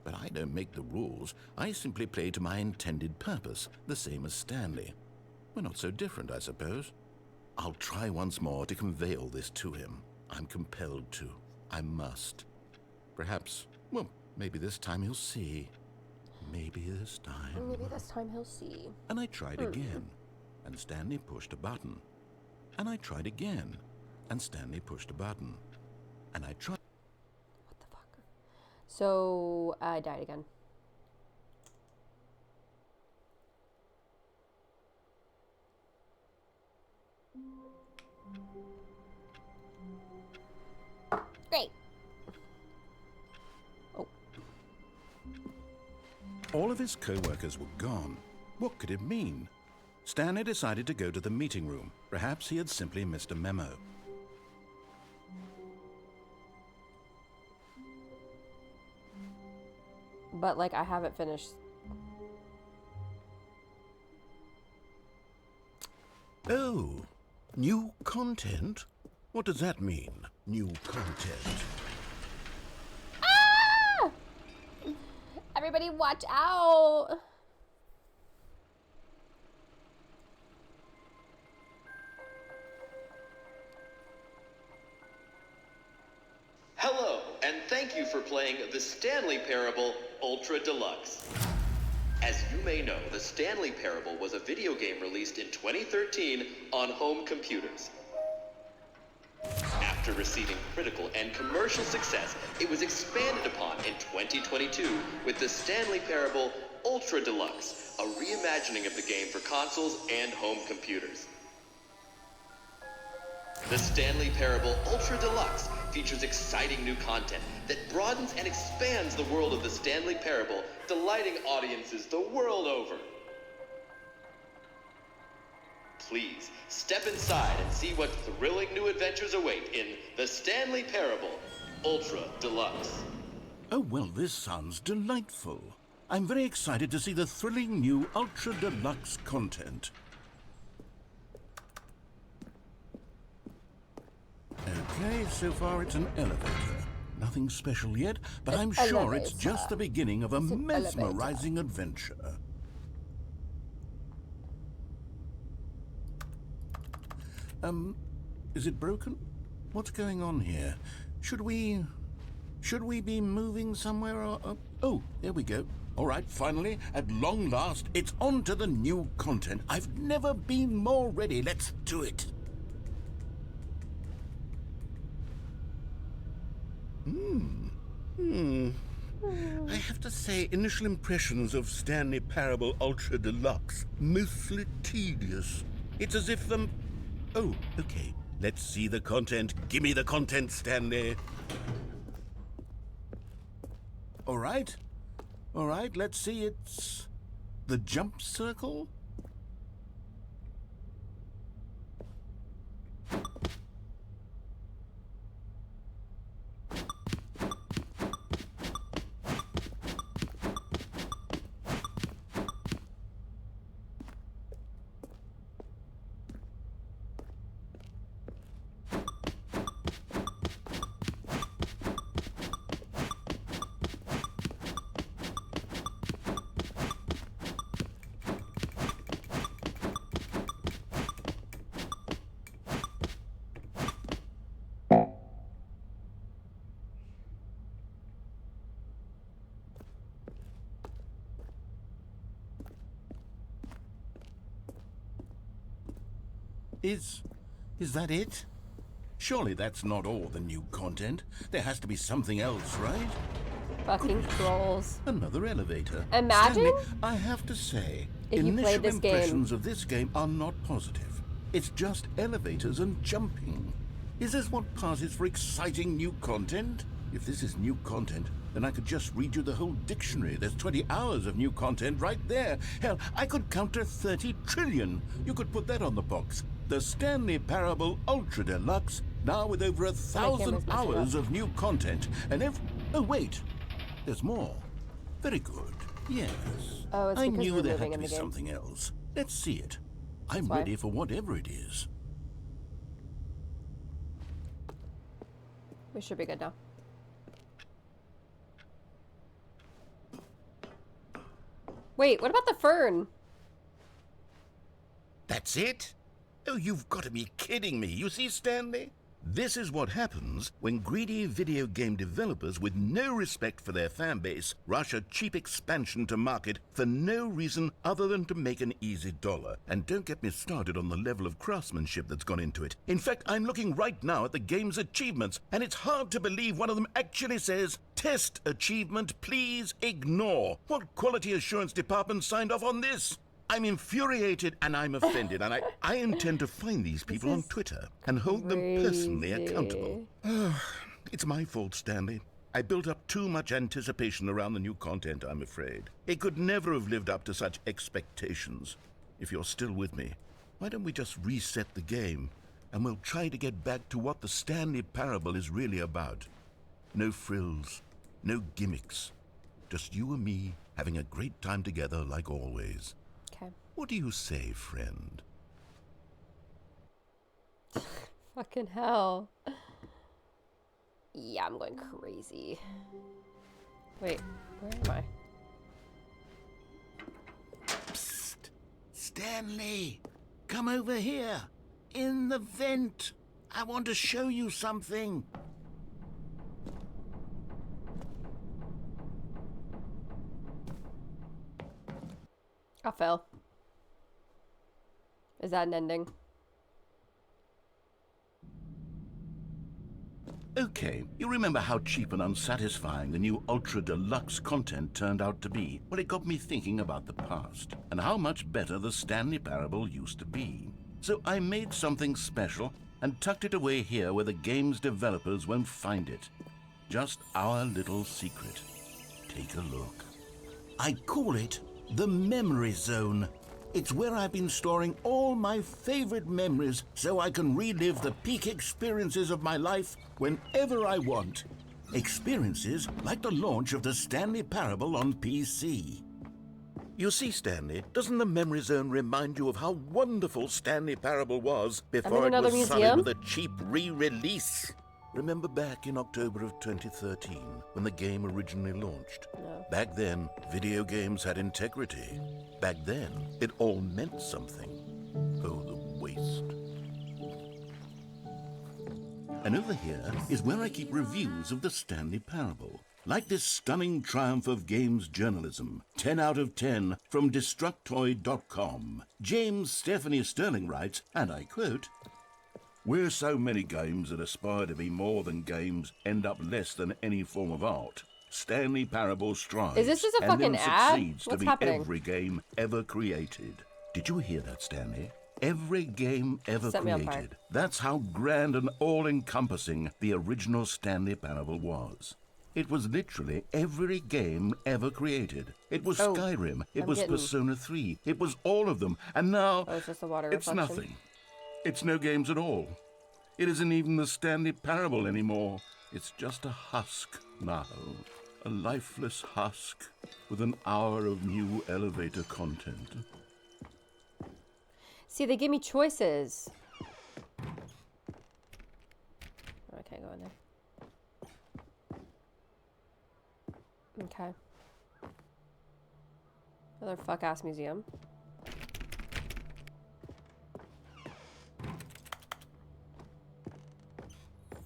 But I don't make the rules. I simply play to my intended purpose, the same as Stanley. We're not so different, I suppose. I'll try once more to convey all this to him. I'm compelled to. I must. Perhaps, well, maybe this time he'll see. Maybe this time. Maybe this time he'll see. And I tried again, and Stanley pushed a button. And I tried again, and Stanley pushed a button. And I tried. What the fuck? So I died again. Great. Oh, All of his co-workers were gone. What could it mean? Stanley decided to go to the meeting room. Perhaps he had simply missed a memo. but like I haven't finished. Oh, new content? What does that mean, new content? Ah! Everybody watch out. Hello, and thank you for playing the Stanley Parable Ultra Deluxe. As you may know, the Stanley Parable was a video game released in 2013 on home computers. After receiving critical and commercial success, it was expanded upon in 2022 with the Stanley Parable Ultra Deluxe, a reimagining of the game for consoles and home computers. The Stanley Parable Ultra Deluxe features exciting new content that broadens and expands the world of the Stanley Parable, delighting audiences the world over. Please, step inside and see what thrilling new adventures await in the Stanley Parable Ultra Deluxe. Oh, well, this sounds delightful. I'm very excited to see the thrilling new Ultra Deluxe content. Okay, so far it's an elevator. Nothing special yet, but I'm sure it's just the beginning of a mesmerizing adventure. Is it broken? What's going on here? Should we be moving somewhere or... Oh, there we go. All right, finally, at long last, it's on to the new content. I've never been more ready. Let's do it. I have to say, initial impressions of Stanley Parable Ultra Deluxe, mostly tedious. It's as if the... Oh, okay. Let's see the content. Give me the content, Stanley. All right, let's see. It's the jump circle. Is that it? Surely that's not all the new content. There has to be something else, right? Fucking trolls. Another elevator. Imagine Stanley, I have to say, if you initial played this impressions game. of this game are not positive. It's just elevators and jumping. Is this what passes for exciting new content? If this is new content, then I could just read you the whole dictionary. There's 20 hours of new content right there. Hell, I could count to 30 trillion. You could put that on the box. The Stanley Parable Ultra Deluxe, now with over 1,000 hours of new content. And oh, wait. There's more. Very good. Yes. Oh, it's I because knew we're there moving had to in be the game. something else. Let's see it. I'm why. ready for whatever it is. We should be good now. Wait, what about the fern? That's it? Oh, you've got to be kidding me. You see, Stanley? This is what happens when greedy video game developers with no respect for their fan base rush a cheap expansion to market for no reason other than to make an easy dollar. And don't get me started on the level of craftsmanship that's gone into it. In fact, I'm looking right now at the game's achievements, and it's hard to believe one of them actually says, "Test achievement, please ignore." What quality assurance department signed off on this? I'm infuriated and I'm offended, and I intend to find these people on Twitter and hold them personally accountable. It's my fault, Stanley. I built up too much anticipation around the new content, I'm afraid. It could never have lived up to such expectations. If you're still with me, why don't we just reset the game, and we'll try to get back to what the Stanley Parable is really about. No frills, no gimmicks. Just you and me having a great time together like always. Okay. What do you say, friend? Fucking hell. Yeah, I'm going crazy. Wait, where am I? Psst! Stanley! Come over here! In the vent! I want to show you something! I fell. Is that an ending? Okay, you remember how cheap and unsatisfying the new Ultra Deluxe content turned out to be? Well, it got me thinking about the past, and how much better the Stanley Parable used to be. So I made something special and tucked it away here where the game's developers won't find it. Just our little secret. Take a look. I call it the Memory Zone. It's where I've been storing all my favorite memories so I can relive the peak experiences of my life whenever I want. Experiences like the launch of the Stanley Parable on PC. You see, Stanley, doesn't the Memory Zone remind you of how wonderful Stanley Parable was before it was sullied with a cheap re-release? Remember back in October of 2013, when the game originally launched? No. Back then, video games had integrity. Back then, it all meant something. Oh, the waste. And over here is where I keep reviews of the Stanley Parable. Like this stunning triumph of games journalism, 10 out of 10 from Destructoid.com. James Stephanie Sterling writes, and I quote, "Where so many games that aspire to be more than games end up less than any form of art, Stanley Parable strives Is this just a and fucking then ad? succeeds to What's be happening? every game ever created." Did you hear that, Stanley? Every game ever Set me on fire. created. That's how grand and all-encompassing the original Stanley Parable was. It was literally every game ever created. It was Skyrim. It was Persona 3. It was all of them. And now, Oh, it's just a water it's reflection. nothing. It's no games at all. It isn't even the Stanley Parable anymore. It's just a husk now. A lifeless husk with an hour of new elevator content. See, they give me choices. I can't go in there. Okay. Another fuck-ass museum.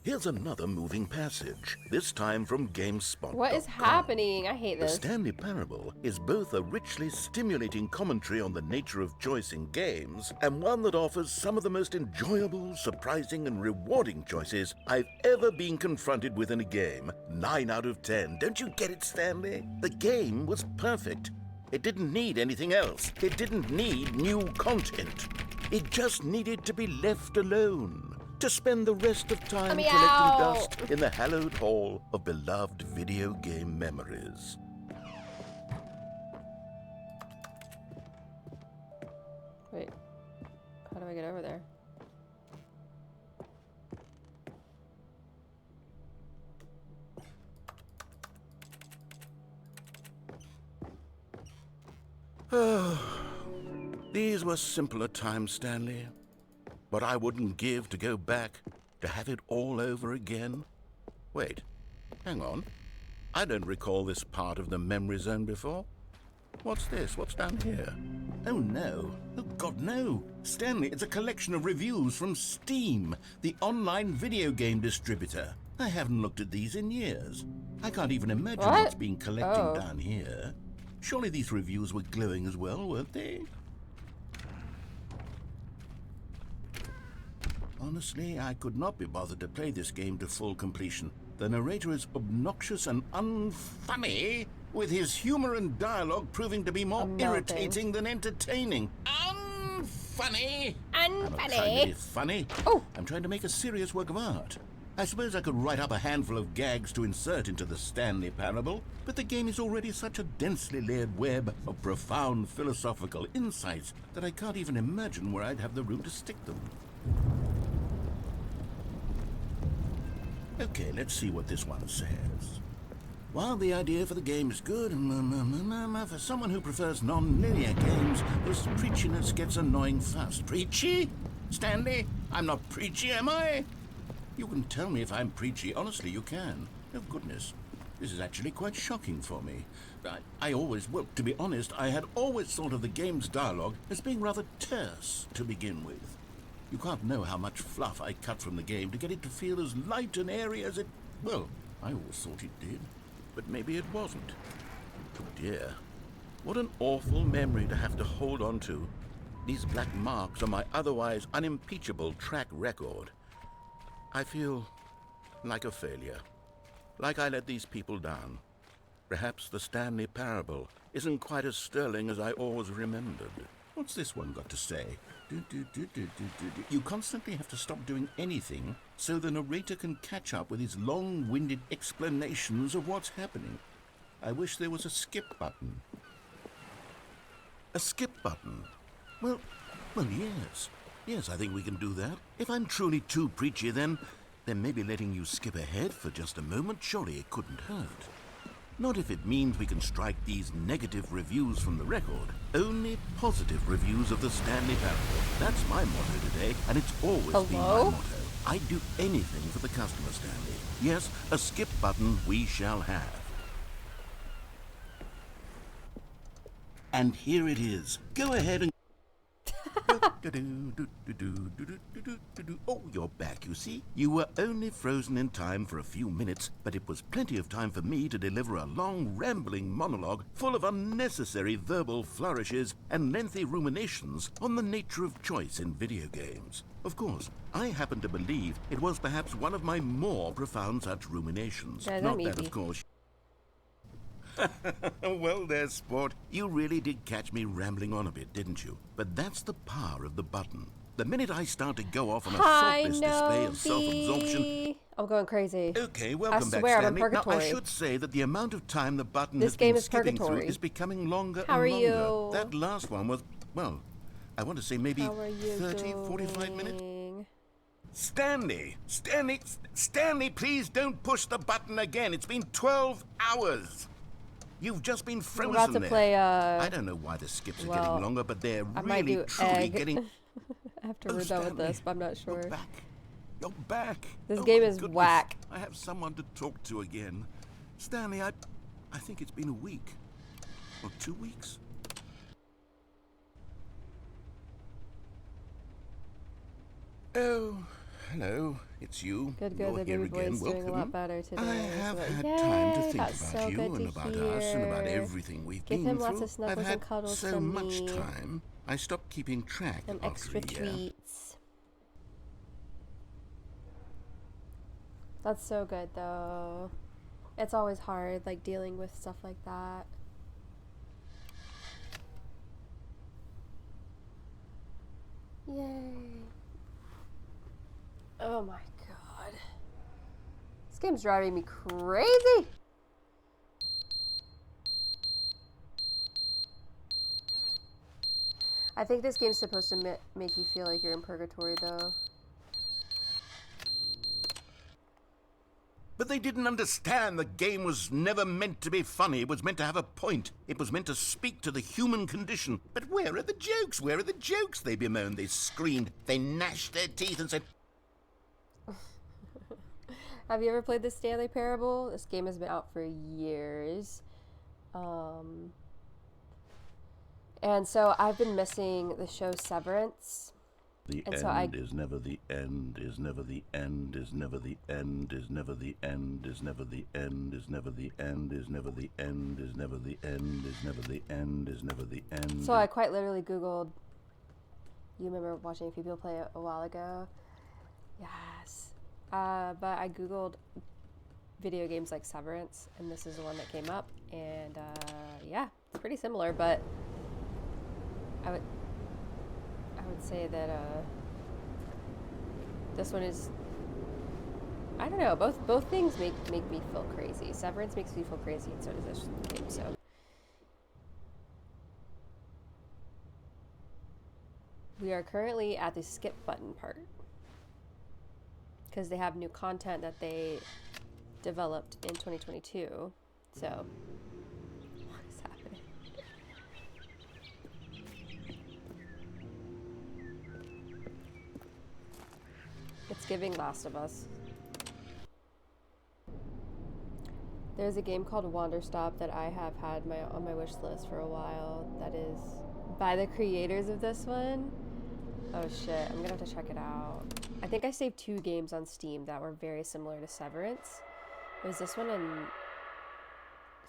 Here's another moving passage, this time from GameSpot. What is happening? I hate The this. Stanley Parable is both a richly stimulating commentary on the nature of choice in games and one that offers some of the most enjoyable, surprising, and rewarding choices I've ever been confronted with in a game. 9 out of 10. Don't you get it, Stanley? The game was perfect. It didn't need anything else. It didn't need new content. It just needed to be left alone. To spend the rest of time collecting dust in the hallowed hall of beloved video game memories. Wait. How do I get over there? These were simpler times, Stanley. What I wouldn't give to go back, to have it all over again. Wait, hang on. I don't recall this part of the memory zone before. What's this? What's down here? Oh no. Oh God, no. Stanley, it's a collection of reviews from Steam, the online video game distributor. I haven't looked at these in years. I can't even imagine what's being collecting down here. Surely these reviews were glowing as well, weren't they? Honestly, I could not be bothered to play this game to full completion. The narrator is obnoxious and unfunny, with his humor and dialogue proving to be more irritating than entertaining. Unfunny! I'm not trying to be funny. I'm trying to make a serious work of art. I suppose I could write up a handful of gags to insert into the Stanley Parable, but the game is already such a densely layered web of profound philosophical insights that I can't even imagine where I'd have the room to stick them. Okay, let's see what this one says. While the idea for the game is good, for someone who prefers non-linear games, this preachiness gets annoying fast. Preachy? Stanley? I'm not preachy, am I? You can tell me if I'm preachy. Honestly, you can. Oh, goodness. This is actually quite shocking for me. Well, to be honest, I had always thought of the game's dialogue as being rather terse to begin with. You can't know how much fluff I cut from the game to get it to feel as light and airy as it... Well, I always thought it did. But maybe it wasn't. Oh dear. What an awful memory to have to hold on to. These black marks on my otherwise unimpeachable track record. I feel like a failure. Like I let these people down. Perhaps the Stanley Parable isn't quite as sterling as I always remembered. What's this one got to say? You constantly have to stop doing anything so the narrator can catch up with his long-winded explanations of what's happening. I wish there was a skip button. A skip button? Well, yes. Yes, I think we can do that. If I'm truly too preachy, then maybe letting you skip ahead for just a moment, surely it couldn't hurt. Not if it means we can strike these negative reviews from the record. Only positive reviews of the Stanley Parable. That's my motto today, and it's always been my motto. I'd do anything for the customer, Stanley. Yes, a skip button we shall have. And here it is. Go ahead and... Oh, you're back, you see. You were only frozen in time for a few minutes, but it was plenty of time for me to deliver a long, rambling monologue full of unnecessary verbal flourishes and lengthy ruminations on the nature of choice in video games. Of course, I happen to believe it was perhaps one of my more profound such ruminations. Not that, of course... Well there, sport. You really did catch me rambling on a bit, didn't you? But that's the power of the button. The minute I start to go off on a thoughtless display of self-absorption... I'm going crazy. Okay, welcome back, Stanley. I'm in purgatory. Now, I should say that the amount of time the button has been skipping through is becoming longer and longer. That last one was, well, I want to say maybe 30, 45 minutes. Stanley, please don't push the button again. It's been 12 hours. You've just been frozen about to there. Play, I don't know why the skips are getting longer, but they're really, truly getting... I have to read that with this, but I'm not sure. You're back. You're back. This game is whack. I have someone to talk to again. Stanley, I think it's been a week. Or 2 weeks. Oh, hello. It's you. Good. You're The here baby boy's again. doing a lot better today. I have had time to think about you and about us and about everything we've been through. Lots of snuggles I've had and cuddles so from much me. time. I stopped keeping track And after extra a year. tweets. That's so good though. It's always hard, like dealing with stuff like that. Yay. Oh my god. This game's driving me crazy. I think this game's supposed to make you feel like you're in purgatory though. But they didn't understand the game was never meant to be funny. It was meant to have a point. It was meant to speak to the human condition. But where are the jokes? Where are the jokes? They bemoaned, they screamed, they gnashed their teeth and said... Have you ever played the Stanley Parable? This game has been out for years. And so I've been missing the show Severance. The end is never the end, is never the end, is never the end, is never the end, is never the end, is never the end, is never the end, is never the end, is never the end, is never the end. So I quite literally Googled, you remember watching a few people play it a while ago? Yes. But I Googled video games like Severance, and this is the one that came up, and yeah, it's pretty similar, but I would say that this one is, I don't know, both things make me feel crazy. Severance makes me feel crazy, and so does this game. So we are currently at the skip button part because they have new content that they developed in 2022, So, what is happening? It's giving Last of Us. There's a game called Wanderstop that I have had on my wish list for a while. That is by the creators of this one. Oh shit, I'm gonna have to check it out. I think I saved 2 games on Steam that were very similar to Severance. It was this one and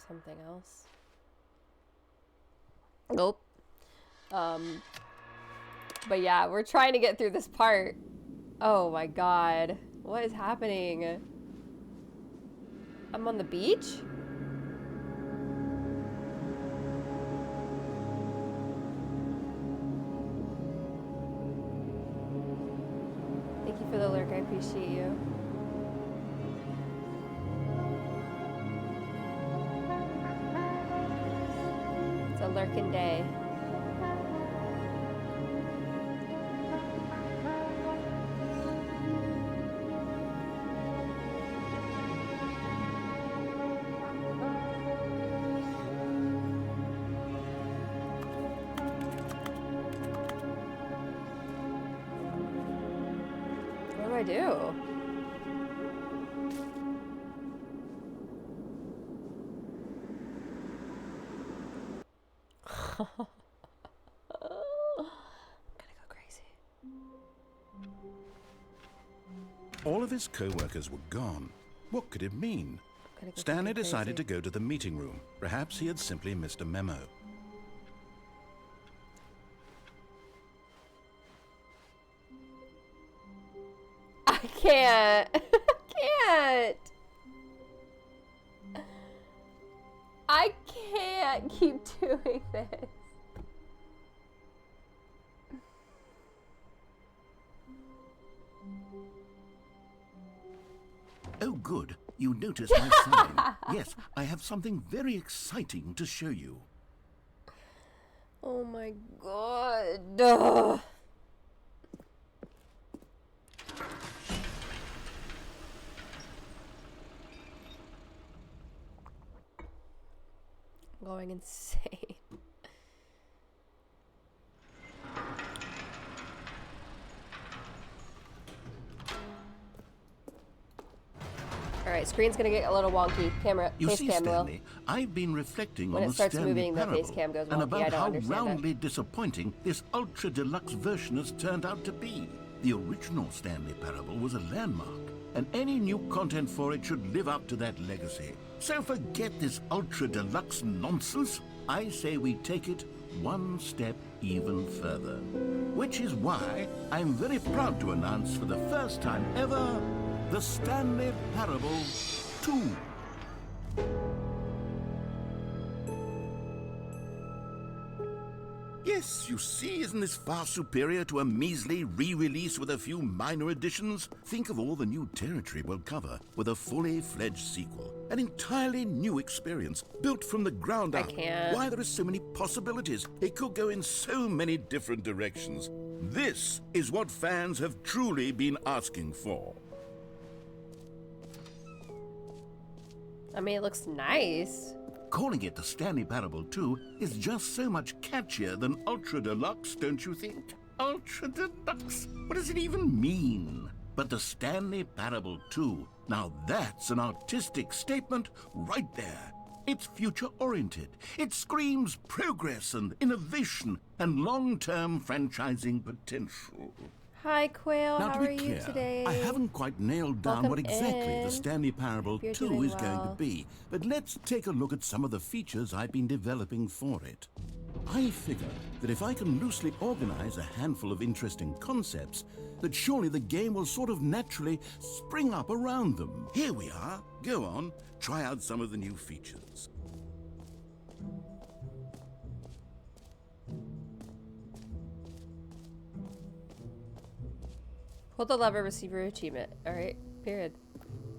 something else. Nope. But yeah, we're trying to get through this part. Oh my god. What is happening? I'm on the beach? Thank you for the lurk, I appreciate you. It's a lurking day. What do I do? I'm gonna go crazy. All of his co-workers were gone. What could it mean? Stanley decided to go to the meeting room. Perhaps he had simply missed a memo. I can't. I can't. I can't keep doing this. Oh, good. You noticed my sign. Yes, I have something very exciting to show you. Oh my god. Ugh. I'm going insane. Alright, screen's gonna get a little wonky. Camera, You face see, cam will. Stanley, I've been reflecting When on it the starts Stanley moving, the Parable face cam goes and wonky. about I don't how understand it. roundly disappointing this ultra deluxe version has turned out to be. The original Stanley Parable was a landmark, and any new content for it should live up to that legacy. So forget this ultra deluxe nonsense. I say we take it one step even further. Which is why I'm very proud to announce for the first time ever, the Stanley Parable 2. Yes, you see, isn't this far superior to a measly re-release with a few minor additions? Think of all the new territory we'll cover with a fully fledged sequel. An entirely new experience, built from the ground up. can't. Why, there are so many possibilities. It could go in so many different directions. This is what fans have truly been asking for. I mean, it looks nice. Calling it the Stanley Parable 2 is just so much catchier than Ultra Deluxe, don't you think? Ultra Deluxe? What does it even mean? But the Stanley Parable 2, now that's an artistic statement right there. It's future-oriented. It screams progress and innovation and long-term franchising potential. Hi, Quail. Now, How to are be you clear, today? I haven't quite nailed down Welcome what exactly in. the Stanley Parable You're 2 doing is going to well. be, but let's take a look at some of the features I've been developing for it. I figure that if I can loosely organize a handful of interesting concepts, that surely the game will sort of naturally spring up around them. Here we are. Go on, try out some of the new features. Hold the lever, receiver achievement. Alright, period.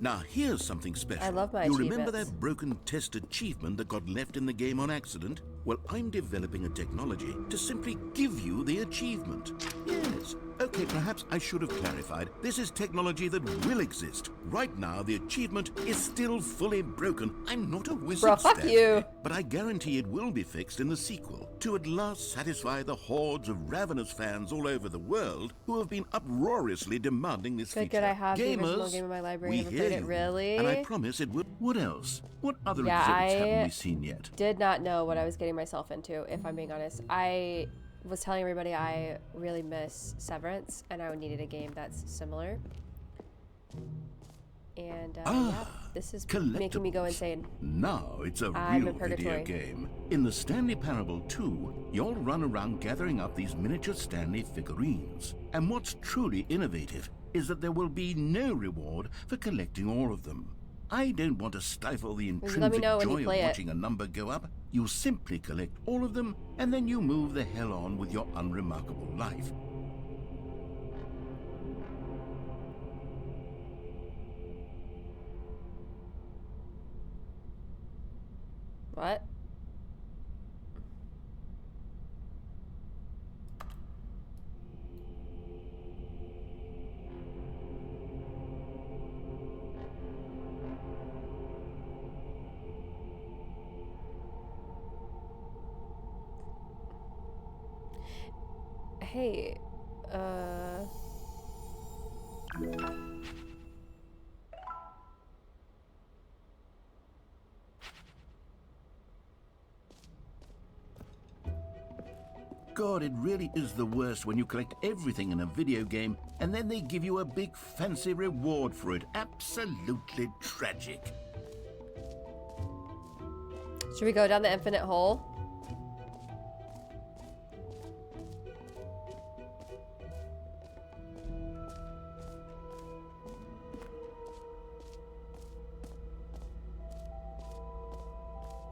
Now, here's something special. I love my You remember achievements. that broken test achievement that got left in the game on accident? Well, I'm developing a technology to simply give you the achievement. Yes. Okay, perhaps I should have clarified. This is technology that will exist. Right now, the achievement is still fully broken. I'm not a wizard, Bro, fuck Stanley, you. but I guarantee it will be fixed in the sequel to at last satisfy the hordes of ravenous fans all over the world who have been uproariously demanding this feature. Good, I have the original Gamers, game in my library. we Never hear played it, you, really? and I promise it will. What else? What other Yeah, exhibits I haven't we seen yet? did not know what I was getting myself into, if I'm being honest. I was telling everybody I really miss Severance, and I needed a game that's similar. And yeah, this is making me go Collectibles. insane. Now it's a I'm real in purgatory. video game. In the Stanley Parable 2, you'll run around gathering up these miniature Stanley figurines. And what's truly innovative is that there will be no reward for collecting all of them. I don't want to stifle the Let me intrinsic know when you joy of play it. watching a number go up. You simply collect all of them, and then you move the hell on with your unremarkable life. What? Hey, God, it really is the worst when you collect everything in a video game and then they give you a big fancy reward for it. Absolutely tragic. should we go down the infinite hole?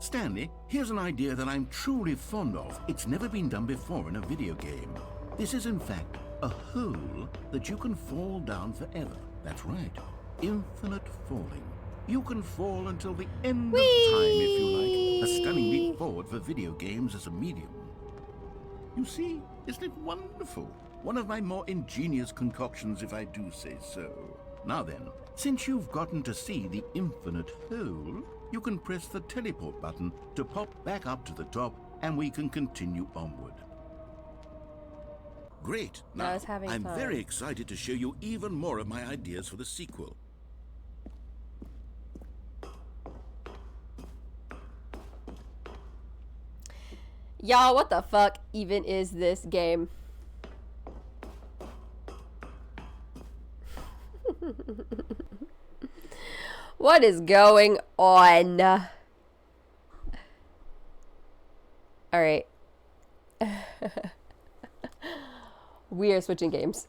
Stanley, here's an idea that I'm truly fond of. It's never been done before in a video game. This is in fact a hole that you can fall down forever. That's right. Infinite falling. You can fall until the end of time if you like. A stunning leap forward for video games as a medium. You see, isn't it wonderful? One of my more ingenious concoctions, if I do say so. Now then, since you've gotten to see the infinite hole, you can press the teleport button to pop back up to the top, and we can continue onward. Great. I Now, was having I'm fun. very excited to show you even more of my ideas for the sequel. Y'all, what the fuck even is this game? What is going on? All right. We are switching games.